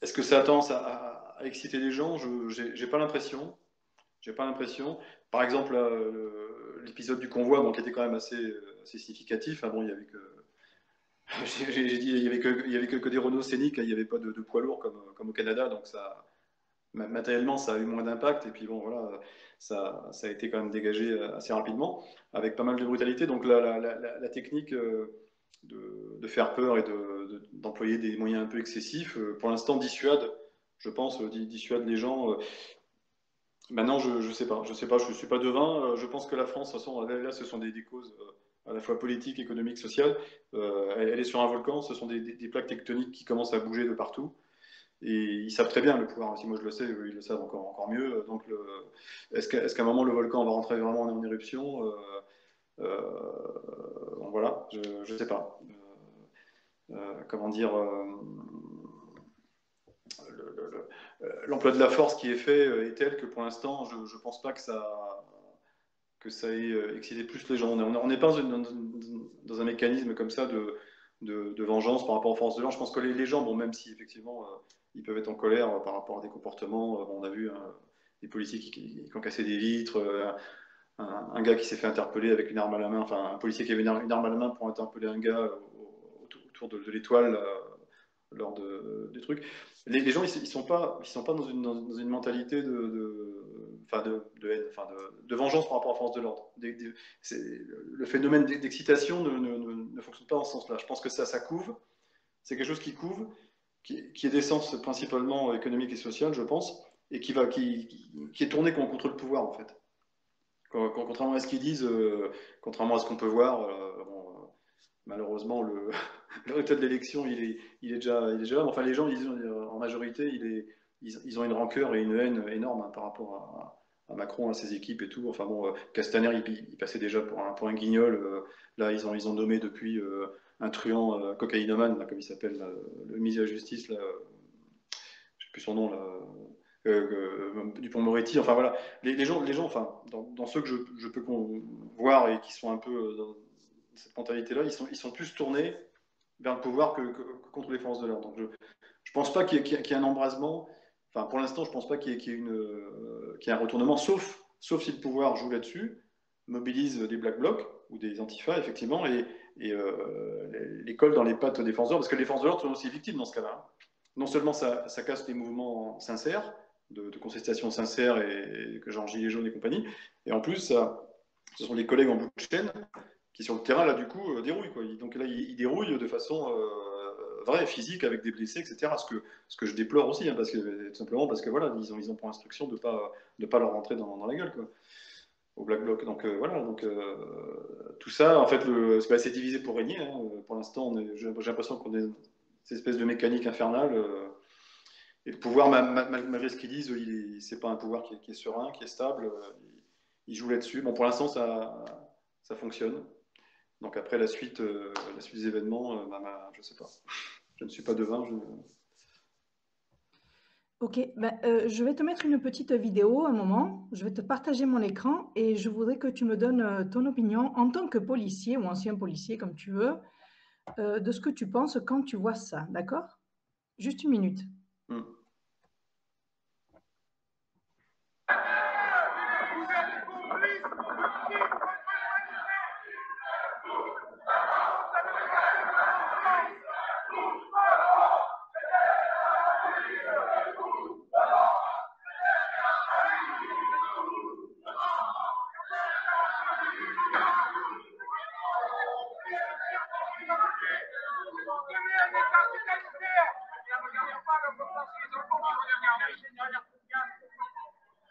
Est-ce que ça a tendance à exciter les gens? J'ai pas l'impression. J'ai pas l'impression. Par exemple, l'épisode du convoi, bon, qui était quand même assez significatif. Hein, bon, il y avait que, j'ai dit, il y avait que des Renault Scénic, hein, il n'y avait pas de poids lourds comme au Canada, donc ça, matériellement, ça a eu moins d'impact. Et puis bon, voilà, ça a été quand même dégagé assez rapidement, avec pas mal de brutalité. Donc la technique de faire peur et d'employer des moyens un peu excessifs, pour l'instant, dissuade, je pense, dissuade les gens. Maintenant, je sais pas, je suis pas devin. Je pense que la France, de toute façon, là, ce sont des causes à la fois politiques, économiques, sociales. Elle est sur un volcan, ce sont des plaques tectoniques qui commencent à bouger de partout. Et ils savent très bien le pouvoir. Si moi je le sais, eux, ils le savent encore mieux. Donc, est-ce qu'à un moment le volcan va rentrer vraiment en éruption donc voilà, je sais pas. comment dire, l'emploi de la force qui est fait est tel que pour l'instant, je ne pense pas que ça ait excité plus les gens. On n'est pas dans un mécanisme comme ça de vengeance par rapport aux forces de l'ordre. Je pense que les gens, bon, même si effectivement ils peuvent être en colère par rapport à des comportements, bon, on a vu des policiers qui ont cassé des vitres, un gars qui s'est fait interpeller avec une arme à la main, enfin un policier qui avait une arme à la main pour interpeller un gars autour de l'étoile lors des trucs. Les gens, ils sont pas dans une mentalité enfin de haine, enfin de vengeance par rapport à la force de l'ordre. Le phénomène d'excitation ne fonctionne pas dans ce sens-là. Je pense que ça couve, c'est quelque chose qui couve, qui est d'essence principalement économique et sociale, je pense, et qui est tourné contre le pouvoir, en fait. Contrairement à ce qu'ils disent, contrairement à ce qu'on peut voir, bon, malheureusement, le résultat de l'élection, il est déjà là. Enfin, les gens, en majorité, ils ont une rancœur et une haine énorme par rapport à Macron, à ses équipes et tout. Enfin bon, Castaner, il passait déjà pour un guignol. Là, ils ont nommé depuis un truand cocaïnomane, là, comme il s'appelle, le ministre de la Justice, là, je sais plus son nom, là, Dupond-Moretti. Enfin voilà, les gens, enfin, dans ceux que je peux voir et qui sont un peu dans cette mentalité-là, ils sont plus tournés vers le pouvoir contre les forces de l'ordre. Donc je pense pas qu'il y ait un embrasement. Enfin, pour l'instant, je pense pas qu'il y ait un retournement, sauf si le pouvoir joue là-dessus, mobilise des black blocs ou des antifas, effectivement, et les colle dans les pattes des forces de l'ordre, parce que les forces de l'ordre sont aussi victimes dans ce cas-là. Non seulement ça casse les mouvements sincères, de contestation sincère et que genre Gilets jaunes et compagnie, et en plus, ce sont les collègues en bout de chaîne qui sur le terrain là du coup dérouillent quoi. Donc là ils dérouillent de façon vraie, physique, avec des blessés, etc. Ce que je déplore aussi, hein, tout simplement parce que voilà, ils ont pour instruction de pas leur rentrer dans la gueule quoi, au Black Bloc. Donc voilà, donc tout ça en fait c'est divisé pour régner. Hein. Pour l'instant, j'ai l'impression qu'on est dans cette espèce de mécanique infernale. Et le pouvoir, malgré ce qu'ils disent, c'est pas un pouvoir qui est serein, qui est stable. Il joue là-dessus. Bon, pour l'instant, ça fonctionne. Donc après la suite des événements, je sais pas. Je ne suis pas devin. Ok, ben, je vais te mettre une petite vidéo un moment. Je vais te partager mon écran et je voudrais que tu me donnes ton opinion en tant que policier ou ancien policier, comme tu veux, de ce que tu penses quand tu vois ça, d'accord? Juste une minute. Hmm.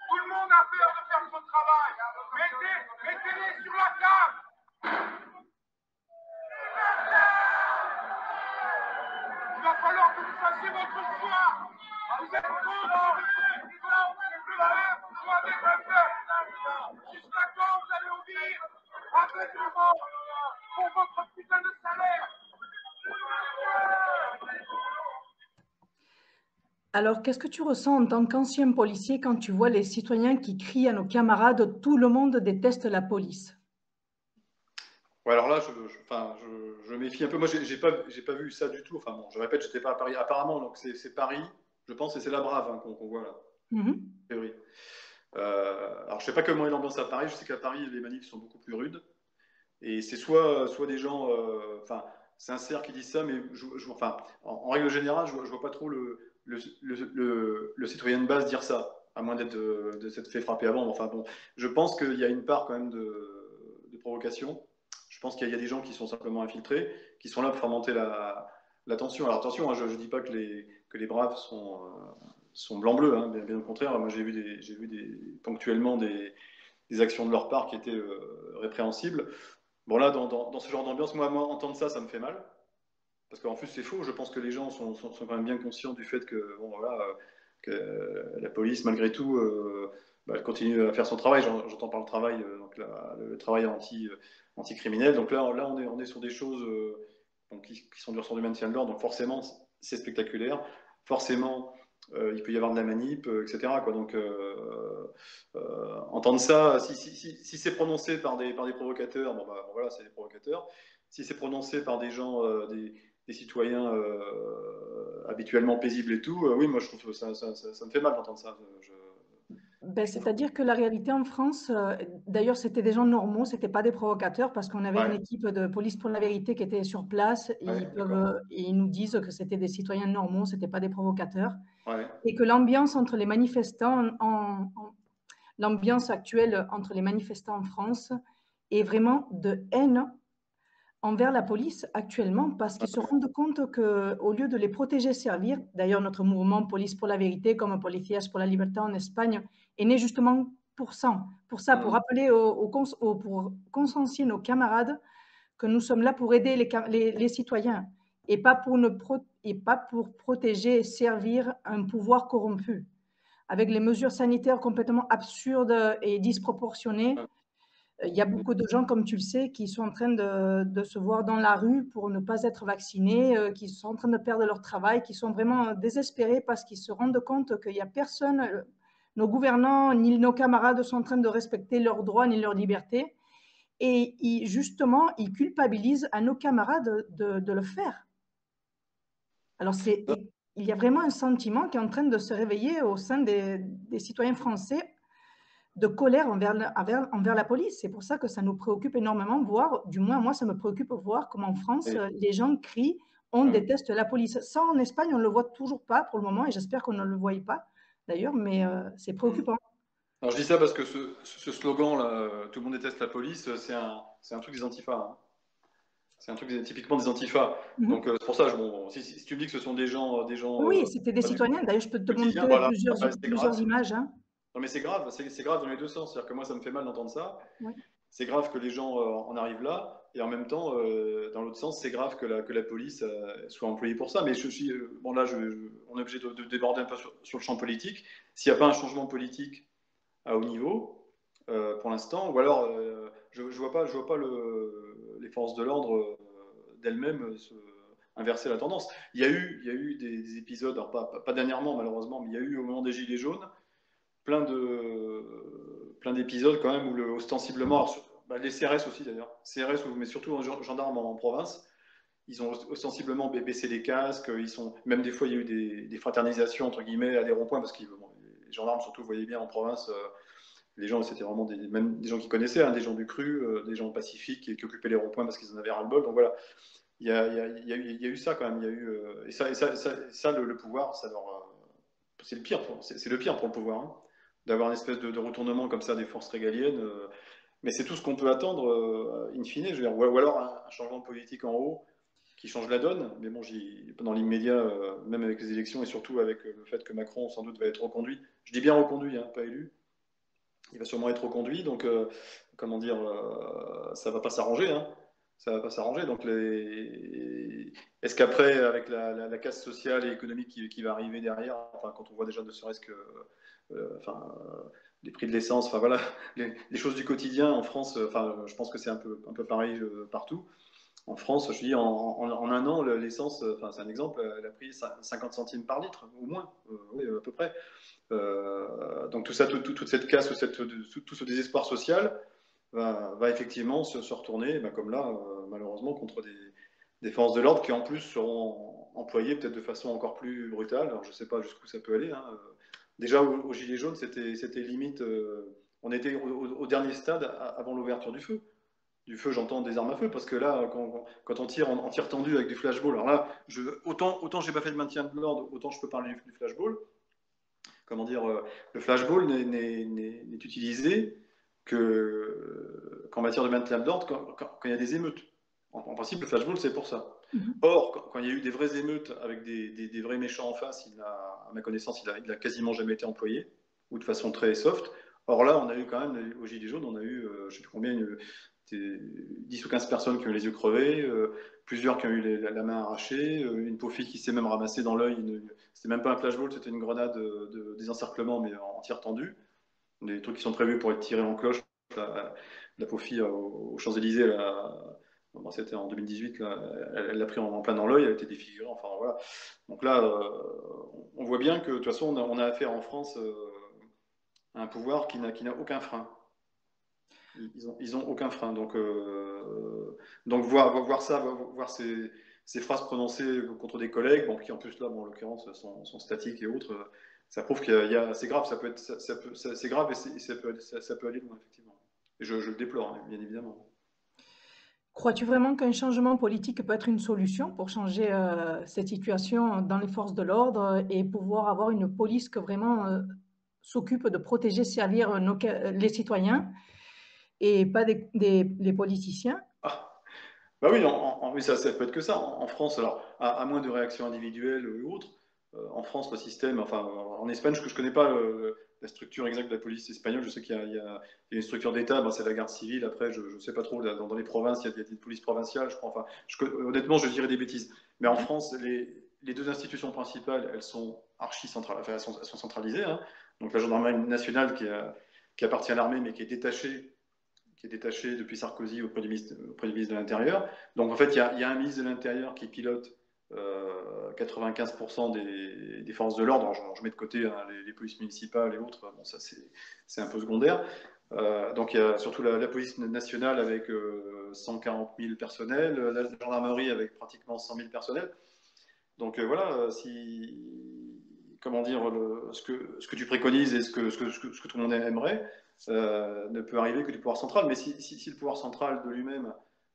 Tout le monde a peur de faire son travail. Mettez-les sur la table. Il va falloir que vous fassiez votre choix. Vous êtes contre ou avec le peuple. Jusqu'à quand vous allez obéir aveuglément pour votre putain de salaire? Alors, qu'est-ce que tu ressens en tant qu'ancien policier quand tu vois les citoyens qui crient à nos camarades «Tout le monde déteste la police»? Ouais, alors là, enfin, je méfie un peu. Moi, j'ai pas vu ça du tout. Enfin bon, je répète, j'étais pas à Paris. Apparemment, donc c'est Paris, je pense, et c'est la Brave hein, qu'on voit là. Mhm. A priori. Alors, je sais pas comment est l'ambiance à Paris. Je sais qu'à Paris, les manifs sont beaucoup plus rudes. Et c'est soit des gens, enfin, sincères qui disent ça, mais enfin, en règle générale, je vois pas trop le citoyen de base dire ça, à moins de s'être fait frapper avant. Enfin bon, je pense qu'il y a une part quand même de provocation. Je pense qu'il y a des gens qui sont simplement infiltrés, qui sont là pour faire monter la tension. Alors attention, hein, je dis pas que les braves sont blanc-bleu, hein, bien au contraire. Moi, j'ai vu ponctuellement des actions de leur part qui étaient répréhensibles. Bon, là, dans ce genre d'ambiance, moi, entendre ça, ça me fait mal. Parce qu'en plus, c'est faux. Je pense que les gens sont quand même bien conscients du fait que, bon, voilà, que la police, malgré tout, elle continue à faire son travail. J'entends par le travail, donc le travail anti-criminel. Donc là, on est sur des choses donc, qui sont du ressort du maintien de l'ordre, donc forcément, c'est spectaculaire. Forcément, il peut y avoir de la manip, etc., quoi. Donc, entendre ça, si c'est prononcé par des provocateurs, bon, bah, bon, voilà, c'est des provocateurs. Si c'est prononcé par des gens, des citoyens habituellement paisibles et tout, oui, moi je trouve que ça me fait mal d'entendre ça. Ben, c'est-à-dire que la réalité en France, d'ailleurs, c'était des gens normaux, c'était pas des provocateurs, parce qu'on avait une Ouais, équipe de police pour la vérité qui était sur place. ouais, Ils d'accord. peuvent, ils nous disent que c'était des citoyens normaux, c'était pas des provocateurs, Ouais, et que l'ambiance entre les manifestants, l'ambiance actuelle entre les manifestants en France est vraiment de haine envers la police actuellement, parce qu'ils se rendent compte qu'au lieu de les protéger, servir, d'ailleurs notre mouvement Police pour la vérité, comme Policías pour la libertad en Espagne, est né justement pour ça, pour rappeler, pour consciencier nos camarades que nous sommes là pour aider les citoyens et pas pour protéger et servir un pouvoir corrompu. Avec les mesures sanitaires complètement absurdes et disproportionnées, il y a beaucoup de gens, comme tu le sais, qui sont en train de se voir dans la rue pour ne pas être vaccinés, qui sont en train de perdre leur travail, qui sont vraiment désespérés parce qu'ils se rendent compte qu'il n'y a personne, nos gouvernants ni nos camarades sont en train de respecter leurs droits ni leurs libertés. Et justement, ils culpabilisent à nos camarades de le faire. Alors, il y a vraiment un sentiment qui est en train de se réveiller au sein des citoyens français de colère envers la police. C'est pour ça que ça nous préoccupe énormément, voir, du moins moi, ça me préoccupe voir comment en France, et, les gens crient on ouais. déteste la police. Ça, en Espagne, on ne le voit toujours pas pour le moment, et j'espère qu'on ne le voit pas d'ailleurs, mais c'est préoccupant. Alors, je dis ça parce que ce slogan-là, tout le monde déteste la police, c'est un truc des antifas, hein. C'est un truc typiquement des antifas. Donc, Mhm. c'est pour ça, bon, si tu me dis que ce sont des gens Oui, c'était des pas du citoyens. D'ailleurs, je peux te quotidien, montrer voilà, c'est grave. plusieurs images. Hein. Non, mais c'est grave, c'est grave dans les deux sens. C'est-à-dire que moi, ça me fait mal d'entendre ça. Oui. C'est grave que les gens en arrivent là, et en même temps, dans l'autre sens, c'est grave que la police soit employée pour ça. Mais je suis, bon là, on est obligé de déborder un peu sur le champ politique. S'il n'y a pas un changement politique à haut niveau, pour l'instant, ou alors je je vois pas les forces de l'ordre d'elles-mêmes inverser la tendance. Il y a eu des épisodes, alors pas dernièrement malheureusement, mais il y a eu au moment des Gilets jaunes, plein d'épisodes quand même où ostensiblement, alors, bah, les CRS aussi d'ailleurs, CRS, mais surtout en gendarmes en province, ils ont ostensiblement baissé les casques, même des fois il y a eu des fraternisations entre guillemets à des ronds-points parce que bon, les gendarmes surtout, vous voyez bien en province, les gens c'était vraiment même des gens qui connaissaient, hein, des gens du cru, des gens pacifiques qui occupaient les ronds-points parce qu'ils en avaient ras-le-bol. Donc voilà, il y a eu ça quand même, il y a eu, le pouvoir, c'est le pire, c'est le pire pour le pouvoir, hein, d'avoir une espèce de retournement comme ça des forces régaliennes. Mais c'est tout ce qu'on peut attendre, in fine, je veux dire, ou alors un changement politique en haut qui change la donne. Mais bon, dans l'immédiat, même avec les élections et surtout avec le fait que Macron sans doute va être reconduit, je dis bien reconduit, hein, pas élu, il va sûrement être reconduit, donc comment dire, ça va pas s'arranger, hein. Ça va pas s'arranger. Donc, est-ce qu'après, avec la casse sociale et économique qui va arriver derrière, enfin, quand on voit déjà ne serait-ce que, enfin, les prix de l'essence, enfin voilà, les choses du quotidien en France, enfin, je pense que c'est un peu pareil partout. En France, je dis, en un an, l'essence, enfin, c'est un exemple, elle a pris 50 centimes par litre, au moins, oui, à peu près. Donc tout ça, toute cette casse, tout ce désespoir social va effectivement se retourner, ben, comme là, malheureusement, contre des forces de l'ordre qui en plus seront employées peut-être de façon encore plus brutale. Alors je ne sais pas jusqu'où ça peut aller, hein. Déjà au Gilet jaune, c'était limite, on était au dernier stade avant l'ouverture du feu. Du feu, j'entends des armes à feu, parce que là, quand on tire en tir tendu avec du flashball, alors là, autant j'ai pas fait de maintien de l'ordre, autant je peux parler du flashball. Comment dire, le flashball n'est utilisé qu'en matière de maintien de l'ordre quand il y a des émeutes. En principe, le flashball, c'est pour ça. Mhm. Or, quand il y a eu des vraies émeutes avec des vrais méchants en face, à ma connaissance, il a quasiment jamais été employé, ou de façon très soft. Or là, on a eu quand même, au Gilets jaunes, on a eu, je ne sais plus combien, 10 ou 15 personnes qui ont eu les yeux crevés, plusieurs qui ont eu la main arrachée, une pauvre fille qui s'est même ramassée dans l'œil. C'était même pas un flashball, c'était une grenade de désencerclement, mais en tir tendu. Des trucs qui sont prévus pour être tirés en cloche. La pauvre fille aux Champs-Élysées, Bon, c'était en 2018, là, elle l'a pris en plein dans l'œil, elle a été défigurée, enfin voilà. Donc là, on voit bien que de toute façon, on a affaire en France à un pouvoir qui n'a aucun frein. Ils ont aucun frein. Donc voir ça, voir ces phrases prononcées contre des collègues, bon, qui en plus là, bon, en l'occurrence, sont statiques et autres, ça prouve c'est grave, ça peut être, c'est grave et ça peut aller loin, effectivement. Et je le déplore, hein, bien évidemment. Crois-tu vraiment qu'un changement politique peut être une solution pour changer cette situation dans les forces de l'ordre et pouvoir avoir une police que vraiment s'occupe de protéger, servir les citoyens et pas les politiciens? Ah, bah oui, oui, ça peut être que ça. En France, alors, à moins de réactions individuelles ou autres, en France, le système, enfin, en Espagne, je connais pas la structure exacte de la police espagnole. Je sais qu'il y a une structure d'État, ben, c'est la garde civile. Après, je ne sais pas trop, dans les provinces, il y a des polices provinciales, je crois. Enfin, honnêtement, je dirais des bêtises. Mais en France, les deux institutions principales, elles sont archi centrales, enfin, elles sont centralisées, hein. Donc la gendarmerie nationale qui appartient à l'armée, mais qui est détaché depuis Sarkozy auprès du ministre de l'Intérieur. Donc en fait, il y a un ministre de l'Intérieur qui pilote 95% des forces de l'ordre. Je mets de côté hein, les polices municipales et autres, bon, ça c'est un peu secondaire. Donc il y a surtout la police nationale avec 140 000 personnels, la gendarmerie avec pratiquement 100 000 personnels. Donc voilà, comment dire, ce que tu préconises et ce que tout le monde aimerait ne peut arriver que du pouvoir central. Mais si le pouvoir central de lui-même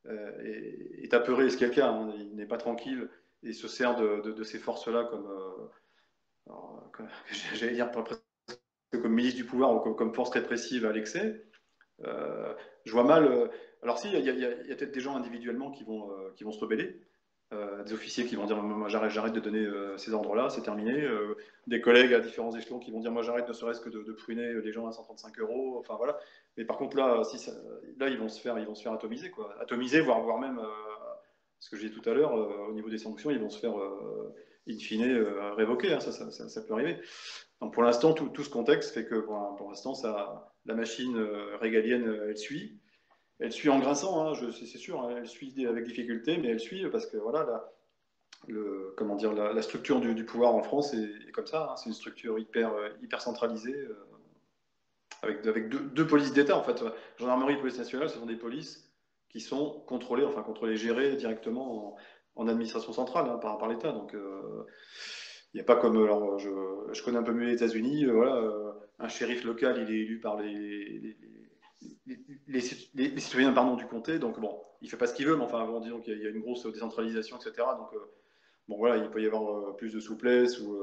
est apeuré, ce qui est le cas, hein, il n'est pas tranquille et se sert de ces forces-là j'allais dire presque comme milice du pouvoir ou comme force répressive à l'excès, je vois mal. Alors si, il y a peut-être des gens individuellement qui vont se rebeller, des officiers qui vont dire moi j'arrête de donner ces ordres-là, c'est terminé. Des collègues à différents échelons qui vont dire moi j'arrête ne serait-ce que de pruner les gens à 135 euros. Enfin voilà. Mais par contre là, là ils vont se faire atomiser quoi, atomiser voire même ce que j'ai dit tout à l'heure au niveau des sanctions, ils vont se faire in fine révoquer. Hein, ça peut arriver. Donc pour l'instant tout ce contexte fait que pour l'instant la machine régalienne elle suit en grinçant, hein, c'est sûr, hein, elle suit avec difficulté, mais elle suit parce que voilà, comment dire, la structure du pouvoir en France est comme ça. Hein, c'est une structure hyper centralisée, avec deux polices d'État en fait. Gendarmerie et police nationale, ce sont des polices qui sont contrôlées, gérées directement en administration centrale hein, par l'État. Donc il n'y a pas comme, alors je connais un peu mieux les États-Unis, voilà, un shérif local, il est élu par les citoyens pardon, du comté, donc bon, il fait pas ce qu'il veut, mais enfin, bon, disons qu'il y a une grosse décentralisation, etc. Donc, bon, voilà, il peut y avoir plus de souplesse ou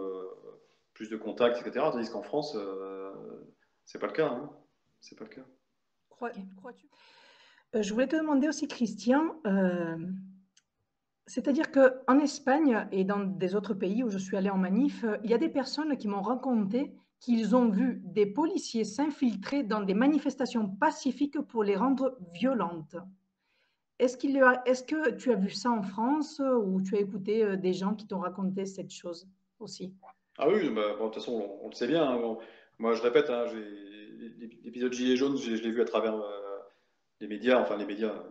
plus de contacts, etc. Tandis qu'en France, c'est pas le cas, hein. C'est pas le cas. Crois-tu? Je voulais te demander aussi, Christian, c'est-à-dire qu'en Espagne et dans des autres pays où je suis allée en manif, il y a des personnes qui m'ont raconté qu'ils ont vu des policiers s'infiltrer dans des manifestations pacifiques pour les rendre violentes. Est-ce que tu as vu ça en France ou tu as écouté des gens qui t'ont raconté cette chose aussi? Ah oui, bah, bon, de toute façon, on le sait bien, hein, bon. Moi, je répète, hein, l'épisode Gilets jaunes, je l'ai vu à travers les médias, enfin les médias,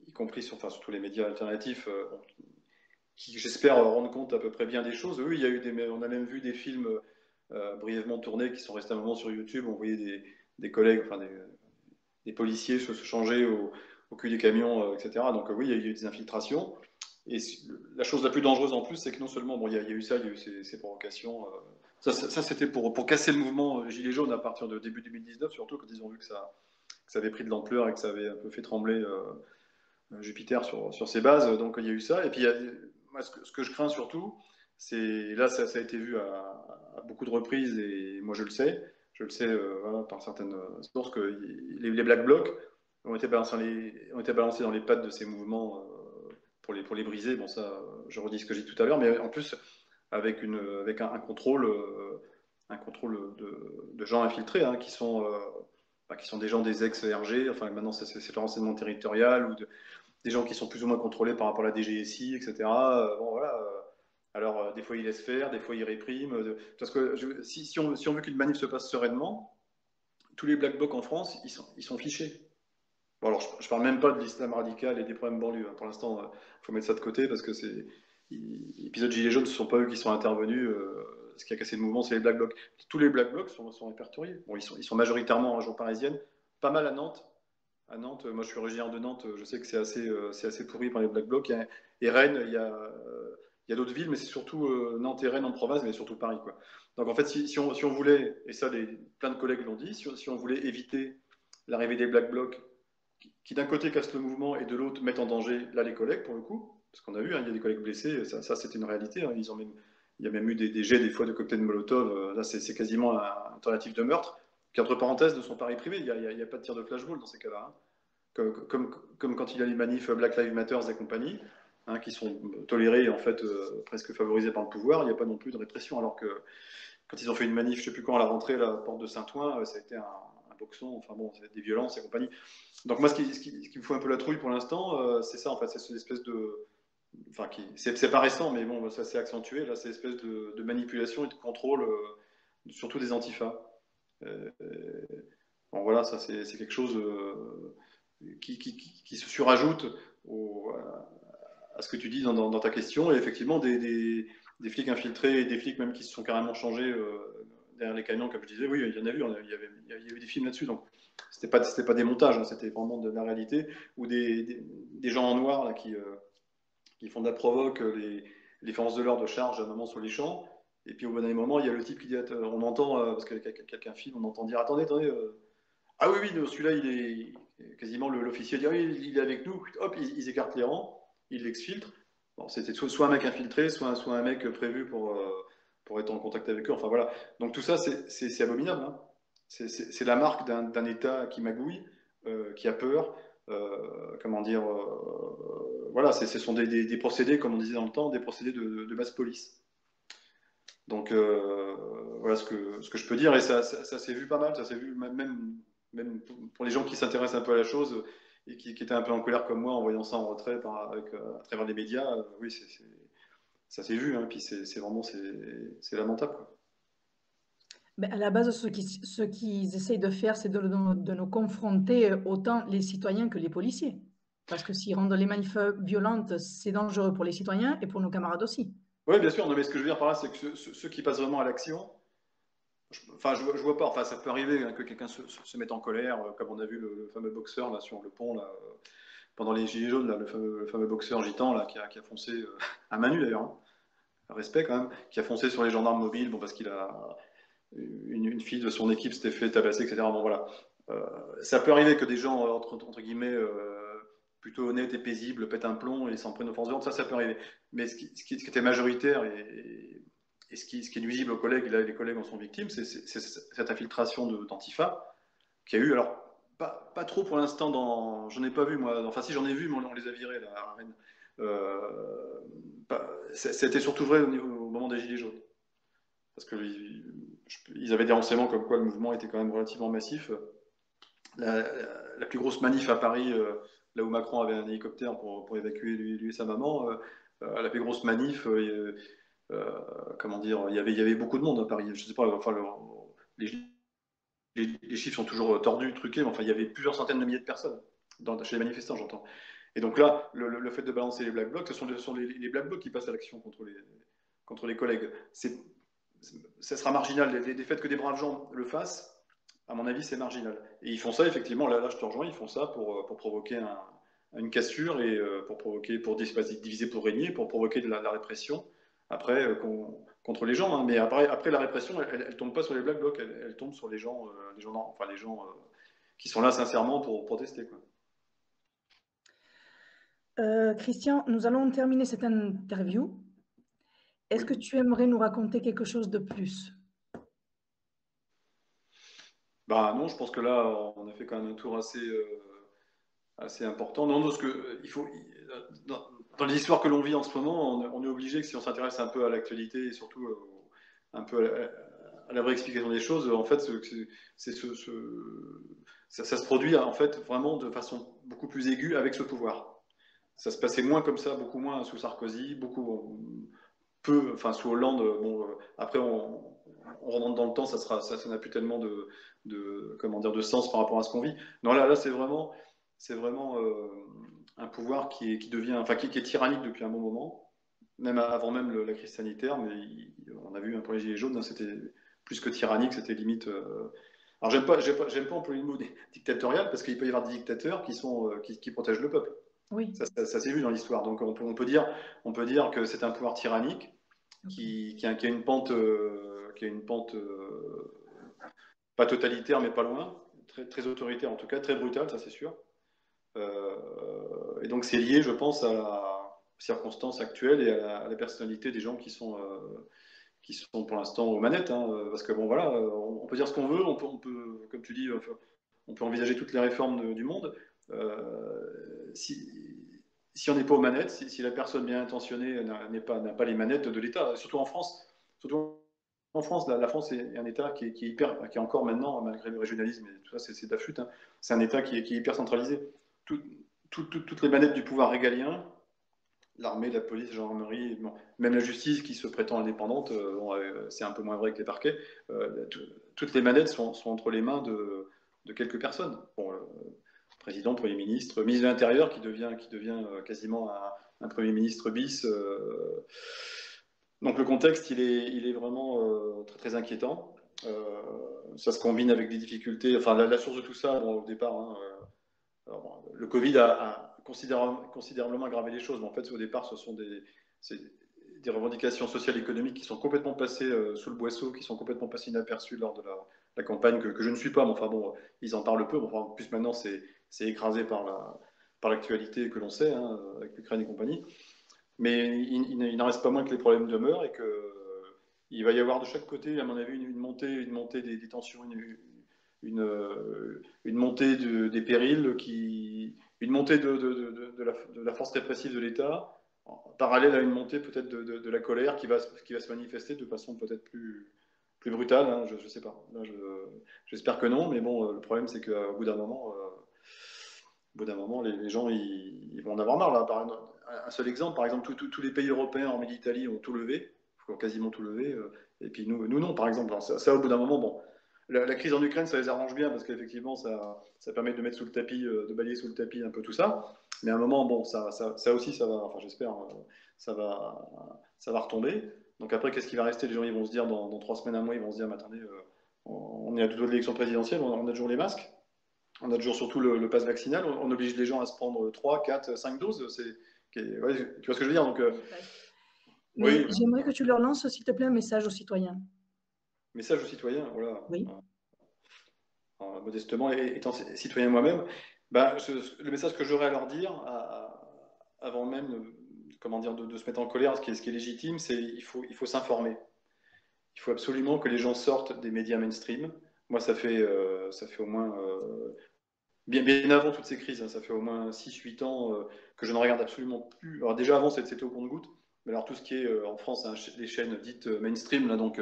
y compris enfin, surtout les médias alternatifs, qui, j'espère, rendent compte à peu près bien des choses. Oui, on a même vu des films brièvement tournés qui sont restés un moment sur YouTube. On voyait des collègues, enfin des policiers se changer au cul des camions, etc. Donc oui, il y a eu des infiltrations. Et la chose la plus dangereuse en plus, c'est que non seulement, bon, il y a eu ça, il y a eu ces provocations. Ça c'était pour casser le mouvement Gilets jaunes à partir de début 2019, surtout quand ils ont vu que ça avait pris de l'ampleur et que ça avait un peu fait trembler Jupiter sur ses bases. Donc il y a eu ça. Et puis moi, ce que je crains surtout, c'est là ça a été vu à beaucoup de reprises et moi je le sais voilà, par certaines sources que les Black Blocs ont été balancés dans les pattes de ces mouvements pour les briser. Bon ça, je redis ce que j'ai dit tout à l'heure, mais en plus avec un contrôle de gens infiltrés hein, qui sont des gens des ex-RG, enfin maintenant c'est le renseignement territorial ou des gens qui sont plus ou moins contrôlés par rapport à la DGSI, etc. Bon, voilà. Alors, des fois, ils laissent faire, des fois, ils répriment. Parce que si on veut qu'une manif se passe sereinement, tous les Black Blocs en France, ils sont fichés. Bon, alors, je parle même pas de l'islam radical et des problèmes banlieues, hein. Pour l'instant, il faut mettre ça de côté parce que l'épisode Gilets jaunes, ce ne sont pas eux qui sont intervenus. Ce qui a cassé le mouvement, c'est les Black Blocs. Tous les Black Blocs sont répertoriés. Bon, ils sont majoritairement en région parisienne, pas mal à Nantes. À Nantes, moi je suis originaire de Nantes, je sais que c'est assez pourri par les Black Blocs. Et Rennes, il y a d'autres villes, mais c'est surtout Nantes et Rennes en province, mais surtout Paris, quoi. Donc en fait, si on voulait, et ça plein de collègues l'ont dit, si on voulait éviter l'arrivée des Black Blocs qui d'un côté cassent le mouvement et de l'autre mettent en danger là les collègues pour le coup, parce qu'on a vu, hein, il y a des collègues blessés, ça c'était une réalité, hein, il y a même eu des jets des fois de cocktails Molotov, là c'est quasiment un tentative de meurtre, qui entre parenthèses ne sont pas réprimés, il y a pas de tir de flashball dans ces cas-là, hein. Comme quand il y a les manifs Black Lives Matter et compagnie, hein, qui sont tolérés et en fait presque favorisés par le pouvoir, il n'y a pas non plus de répression, alors que quand ils ont fait une manif, je ne sais plus quand, à la rentrée, à la porte de Saint-Ouen, ça a été un boxon, enfin bon, des violences et compagnie. Donc moi, ce qui me fout un peu la trouille pour l'instant, c'est ça en fait, c'est cette espèce de, enfin, c'est pas récent, mais bon, ça s'est accentué là, c'est une espèce de manipulation et de contrôle, surtout des antifas. Euh, bon voilà, ça c'est quelque chose qui se surajoute à ce que tu dis dans ta question, et effectivement des flics infiltrés et des flics même qui se sont carrément changés derrière les camions, comme je disais, oui, il y en a vu, il y avait des films là-dessus, donc c'était pas des montages, hein, c'était vraiment de la réalité, ou des gens en noir là, qui font de la provoque, les forces de l'ordre chargent à un moment sur les champs, et puis au bon moment, il y a le type qui dit, on entend, parce que quelqu'un filme, on entend dire, attendez, ah oui, oui, celui-là, il est quasiment l'officier dit, ah oui, il est avec nous, hop, ils écartent les rangs, ils l'exfiltrent. Bon, c'était soit un mec infiltré, soit un mec prévu pour être en contact avec eux. Enfin voilà. Donc tout ça, c'est abominable, hein. C'est la marque d'un État qui magouille, qui a peur. Comment dire, voilà, ce sont des procédés, comme on disait dans le temps, des procédés de basse police. Donc voilà ce que je peux dire, et ça s'est vu pas mal, ça s'est vu même pour les gens qui s'intéressent un peu à la chose et qui étaient un peu en colère comme moi en voyant ça en retrait à travers les médias, oui, ça s'est vu, hein, puis c'est vraiment c'est lamentable, quoi. Ben, à la base, ce qu'ils essayent de faire, c'est de nous confronter autant les citoyens que les policiers. Parce que s'ils rendent les manifs violentes, c'est dangereux pour les citoyens et pour nos camarades aussi. Oui, bien sûr, non, mais ce que je veux dire par là, c'est que ceux qui passent vraiment à l'action, enfin, je vois pas, enfin, ça peut arriver, hein, que quelqu'un se mette en colère, comme on a vu le fameux boxeur là, sur le pont, là, pendant les Gilets jaunes, là, le fameux boxeur gitan là, qui a foncé, à main nue d'ailleurs, hein, respect quand même, qui a foncé sur les gendarmes mobiles, bon, parce qu'il a une fille de son équipe s'était fait tabasser, etc. Bon, voilà. Ça peut arriver que des gens, entre guillemets, plutôt honnêtes et paisibles, pètent un plomb et s'en prennent aux forces de l'ordre, ça peut arriver. Mais ce qui était majoritaire et ce qui est nuisible aux collègues, et là les collègues en sont victimes, c'est cette infiltration d'Antifa qui a eu, alors, pas trop pour l'instant, j'en ai pas vu moi, enfin si j'en ai vu, mais on les a virés là, à Rennes. C'était surtout vrai au moment des Gilets jaunes. Parce qu'ils avaient des renseignements comme quoi le mouvement était quand même relativement massif. La, la plus grosse manif à Paris, là où Macron avait un hélicoptère pour évacuer lui et sa maman, la plus grosse manif, comment dire, il y avait beaucoup de monde à Paris. Je sais pas, enfin, les, les chiffres sont toujours tordus, truqués, mais enfin, il y avait plusieurs centaines de milliers de personnes chez les manifestants, j'entends. Et donc là, le fait de balancer les Black Blocs, ce sont les Black Blocs qui passent à l'action contre les collègues. Ça sera marginal. Les faits que des braves gens le fassent, à mon avis, c'est marginal. Et ils font ça, effectivement, là je te rejoins, ils font ça pour provoquer une cassure et pour diviser pour régner, pour provoquer de la répression, après, contre les gens, hein. Mais après la répression, elle tombe pas sur les Black Blocs, elle tombe sur les gens qui sont là sincèrement pour protester, quoi. Christian, nous allons terminer cette interview. Est-ce Oui. que tu aimerais nous raconter quelque chose de plus? Bah non, je pense que là, on a fait quand même un tour assez important. Non, non, dans les histoires que l'on vit en ce moment, on est obligé que si on s'intéresse un peu à l'actualité et surtout un peu à la vraie explication des choses, en fait, ça se produit en fait vraiment de façon beaucoup plus aiguë avec ce pouvoir. Ça se passait moins comme ça, beaucoup moins sous Sarkozy, beaucoup peu, enfin sous Hollande. Bon, après on remonte dans le temps, ça n'a plus tellement comment dire, de sens par rapport à ce qu'on vit. Non, là c'est vraiment c'est vraiment un pouvoir qui devient, enfin, qui est tyrannique depuis un bon moment, même avant même la crise sanitaire, mais on a vu un pour les Gilets jaunes, hein, c'était plus que tyrannique, c'était limite. Alors j'aime pas employer le mot dictatorial parce qu'il peut y avoir des dictateurs qui protègent le peuple. Oui. Ça s'est vu dans l'histoire. Donc on peut dire que c'est un pouvoir tyrannique qui a une pente, pas totalitaire mais pas loin, très, très autoritaire en tout cas, très brutale, ça c'est sûr. Et donc c'est lié, je pense, à la circonstance actuelle et à la personnalité des gens qui sont pour l'instant aux manettes. Hein, parce que bon voilà, on peut dire ce qu'on veut, on peut, comme tu dis, on peut envisager toutes les réformes du monde. Si on n'est pas aux manettes, si la personne bien intentionnée n'a pas les manettes de l'État, surtout en France. Surtout en France, la France est un État qui est encore maintenant, malgré le régionalisme et tout ça, c'est de la flûte, hein, c'est un État qui est hyper centralisé. Toutes les manettes du pouvoir régalien, l'armée, la police, la gendarmerie, bon, même la justice qui se prétend indépendante, c'est un peu moins vrai que les parquets, toutes les manettes sont entre les mains de quelques personnes. Bon, président, Premier ministre, ministre de l'Intérieur qui devient quasiment un Premier ministre bis. Donc le contexte, il est vraiment très, très inquiétant. Ça se combine avec des difficultés. Enfin, la source de tout ça, bon, au départ, hein, alors, bon, le Covid a considérablement aggravé les choses, mais en fait, au départ, ce sont des revendications sociales et économiques qui sont complètement passées sous le boisseau, qui sont complètement passées inaperçues lors de la campagne que je ne suis pas, mais enfin bon, ils en parlent peu. Bon, enfin, en plus, maintenant, c'est écrasé par l'actualité que l'on sait, hein, avec l'Ukraine et compagnie. Mais il n'en reste pas moins que les problèmes demeurent et que il va y avoir de chaque côté, à mon avis, une montée des tensions, une montée des périls, une montée de la force répressive de l'État, en parallèle à une montée peut-être de la colère qui va se manifester de façon peut-être plus brutale. Hein, je ne sais pas. J'espère que non, mais bon, le problème c'est qu'au bout d'un moment, les gens ils vont en avoir marre. Là. Un seul exemple, par exemple, tous les pays européens, hormis l'Italie, ont tout levé, ont quasiment tout levé, et puis nous non, par exemple. Alors, ça, au bout d'un moment, bon, la crise en Ukraine, ça les arrange bien parce qu'effectivement, ça permet de mettre sous le tapis, de balayer sous le tapis un peu tout ça. Mais à un moment, bon, ça aussi, ça va, enfin j'espère, ça va retomber. Donc après, qu'est-ce qui va rester? Les gens, ils vont se dire dans 3 semaines, un mois, ils vont se dire, mais attendez, on est à 2 doigts de l'élection présidentielle, on a toujours les masques. On a toujours surtout le pass vaccinal, on oblige les gens à se prendre 3, 4, 5 doses. Ouais, tu vois ce que je veux dire donc, Mais oui, j'aimerais que tu leur lances, s'il te plaît, un message aux citoyens. message aux citoyens, voilà. Oui. Modestement, étant citoyen moi-même, ben, le message que j'aurais à leur dire, avant même comment dire, de se mettre en colère, ce qui est légitime, c'est il faut s'informer. Il faut absolument que les gens sortent des médias mainstream. Moi, ça fait au moins bien avant toutes ces crises, hein, ça fait au moins 6-8 ans que je ne regarde absolument plus. Alors déjà avant, c'était au compte-gouttes, mais alors tout ce qui est en France, hein, les chaînes dites mainstream, là, donc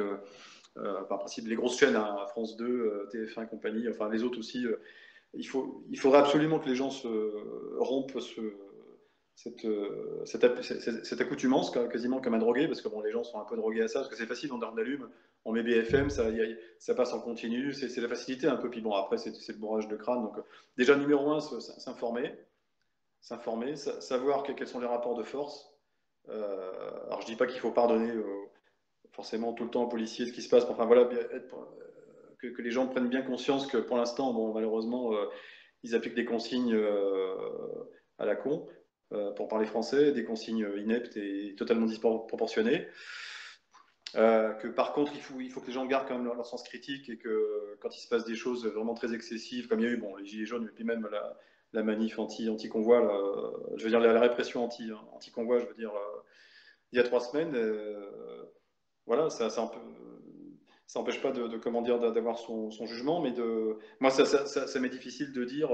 par principe les grosses chaînes, hein, France 2, TF1 et compagnie, enfin les autres aussi, il faudrait absolument que les gens se rompent cette accoutumance, quasiment comme un drogué, parce que bon, les gens sont un peu drogués à ça, parce que c'est facile, on allume, on met BFM, ça passe en continu, c'est la facilité un peu, puis bon, après c'est le bourrage de crâne. Donc déjà, numéro un, s'informer, savoir quels sont les rapports de force. Alors je dis pas qu'il faut pardonner forcément tout le temps aux policiers ce qui se passe, mais enfin voilà, que les gens prennent bien conscience que pour l'instant, bon, malheureusement, ils appliquent des consignes à la con, pour parler français, des consignes ineptes et totalement disproportionnées. Que par contre, il faut que les gens gardent quand même leur sens critique et que quand il se passe des choses vraiment très excessives, comme il y a eu bon, les Gilets jaunes, et puis même la manif anti-convoi, je veux dire la répression anti-convoi, je veux dire, il y a 3 semaines, voilà, ça n'empêche pas comment dire, d'avoir son jugement, mais moi, ça m'est difficile de dire,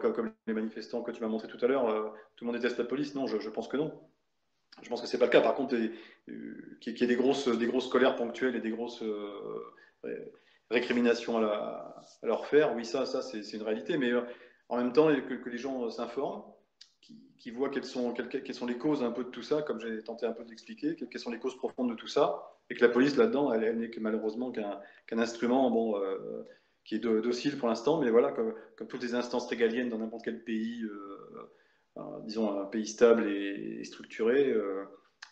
comme les manifestants que tu m'as montré tout à l'heure, tout le monde déteste la police. Non, je pense que non. Je pense que c'est pas le cas. Par contre, qu'il y ait des grosses colères ponctuelles et des grosses récriminations à leur faire, oui, ça c'est une réalité. Mais en même temps, que les gens s'informent, qui voient quelles sont les causes un peu de tout ça, comme j'ai tenté un peu d'expliquer, quelles sont les causes profondes de tout ça, et que la police là-dedans, elle n'est que malheureusement qu'un instrument, bon, docile pour l'instant, mais voilà, comme toutes les instances régaliennes dans n'importe quel pays, disons un pays stable et structuré,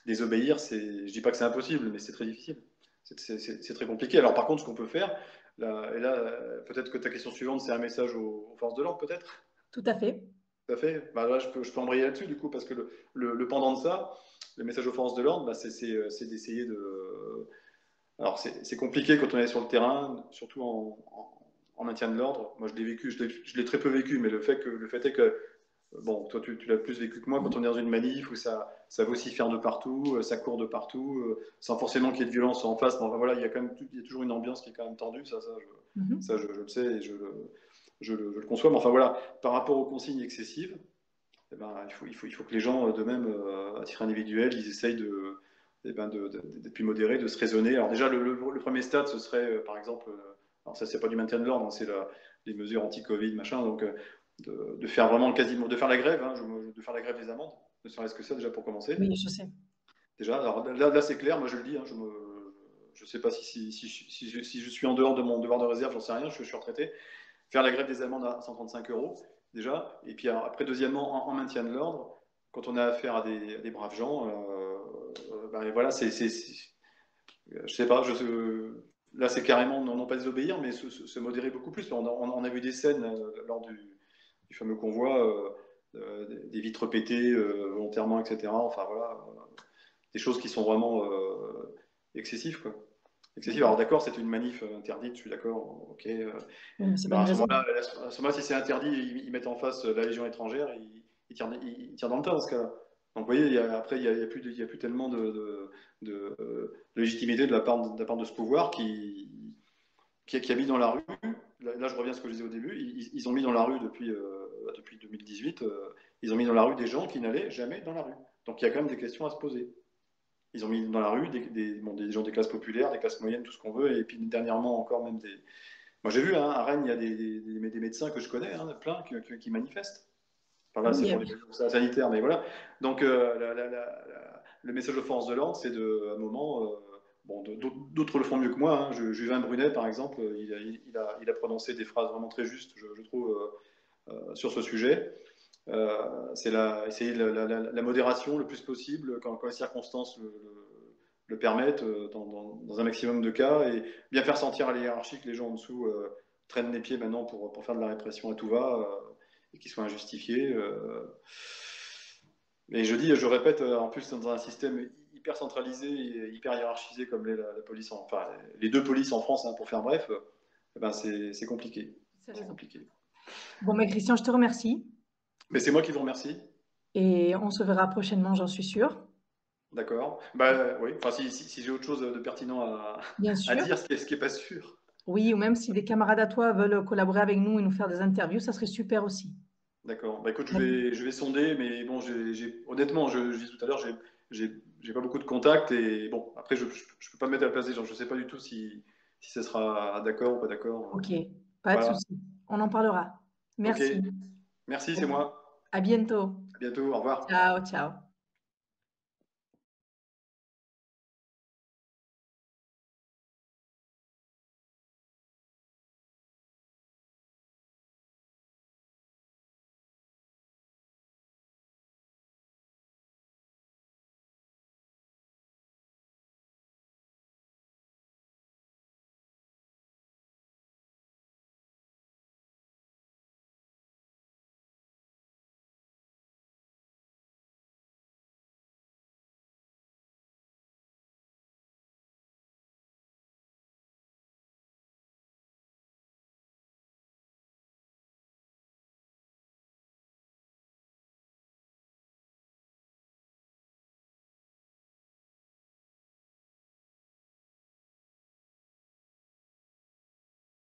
désobéir, je dis pas que c'est impossible, mais c'est très difficile. C'est très compliqué. Alors par contre, ce qu'on peut faire, là, et là, peut-être que ta question suivante, c'est un message aux forces de l'ordre, peut-être? Tout à fait. Tout à fait. Bah, là, je peux embrayer là-dessus, du coup, parce que le pendant de ça, le message aux forces de l'ordre, bah, c'est d'essayer de... Alors, c'est compliqué quand on est sur le terrain, surtout en maintien de l'ordre. Moi, je l'ai vécu, je l'ai très peu vécu, mais le fait est que, bon, toi, tu l'as plus vécu que moi, quand on est dans une manif où ça vocifère de partout, ça court de partout, sans forcément qu'il y ait de violence en face. Mais enfin, voilà, il y a quand même il y a toujours une ambiance qui est quand même tendue, je le sais et je le conçois. Mais enfin, voilà, par rapport aux consignes excessives, eh ben, il faut que les gens, d'eux-mêmes, à titre individuel, ils essayent d'être plus modérés, de se raisonner. Alors déjà, le premier stade, ce serait, par exemple, alors ça, c'est pas du maintien de l'ordre, hein, c'est les mesures anti-Covid, machin, donc de faire vraiment quasiment, de faire la grève, hein, de faire la grève des amendes, ne serait-ce que ça, déjà, pour commencer. Oui, je sais. Déjà, alors là c'est clair, moi je le dis, hein, je sais pas si je suis en dehors de mon devoir de réserve, j'en sais rien, je suis retraité. Faire la grève des amendes à 135 euros, déjà. Et puis après, deuxièmement, en maintien de l'ordre, quand on a affaire à des braves gens, ben voilà, je sais pas, là c'est carrément, non pas désobéir, mais se modérer beaucoup plus. On a vu des scènes lors du fameux convoi, des vitres pétées volontairement, etc. Enfin voilà, des choses qui sont vraiment excessives, quoi. Excessives. Alors d'accord, c'est une manif interdite, je suis d'accord, ok. Oui, mais c'est pas Ben, une à ce raison. moment-là, si c'est interdit, ils mettent en face la Légion étrangère, ils tirent dans le tas dans ce cas-là. Donc vous voyez, après, il y a plus tellement de légitimité de la part de ce pouvoir qui a mis dans la rue. Là, je reviens à ce que je disais au début. Ils ont mis dans la rue depuis 2018, ils ont mis dans la rue des gens qui n'allaient jamais dans la rue. Donc il y a quand même des questions à se poser. Ils ont mis dans la rue des gens des classes populaires, des classes moyennes, tout ce qu'on veut, et puis dernièrement encore même des. Moi j'ai vu, hein, à Rennes, il y a des médecins que je connais, hein, plein qui manifestent. Enfin là, Oui, c'est pour les mesures sanitaires, mais voilà. Donc le message aux forces de l'ordre, c'est à un moment, bon, d'autres le font mieux que moi. Hein. Juvin Brunet, par exemple, il a prononcé des phrases vraiment très justes, je trouve, sur ce sujet. C'est essayer la modération le plus possible quand les circonstances le permettent, dans un maximum de cas, et bien faire sentir à la hiérarchie que les gens en dessous traînent les pieds maintenant pour faire de la répression à tout va, et qu'ils soient injustifiés. Et je répète, en plus dans un système hyper centralisé et hyper hiérarchisé comme la police, enfin les deux polices en France, hein, pour faire bref, eh ben c'est compliqué. C'est compliqué. Bon, mais Christian, je te remercie. Mais c'est moi qui vous remercie. Et on se verra prochainement, j'en suis sûre. D'accord. Bah oui, enfin si j'ai autre chose de pertinent Bien à sûr. dire, ce qui est pas sûr. Oui, ou même si des camarades à toi veulent collaborer avec nous et nous faire des interviews, ça serait super aussi. D'accord. Bah écoute, je vais sonder, mais bon, honnêtement, je dis tout à l'heure, j'ai pas beaucoup de contacts et bon, après je peux pas me mettre à la place des gens. Je sais pas du tout si ça sera d'accord ou pas d'accord. Ok, pas de Voilà. souci. On en parlera. Ok. Merci. Merci, c'est moi. À bientôt. À bientôt. Au revoir. Ciao, ciao.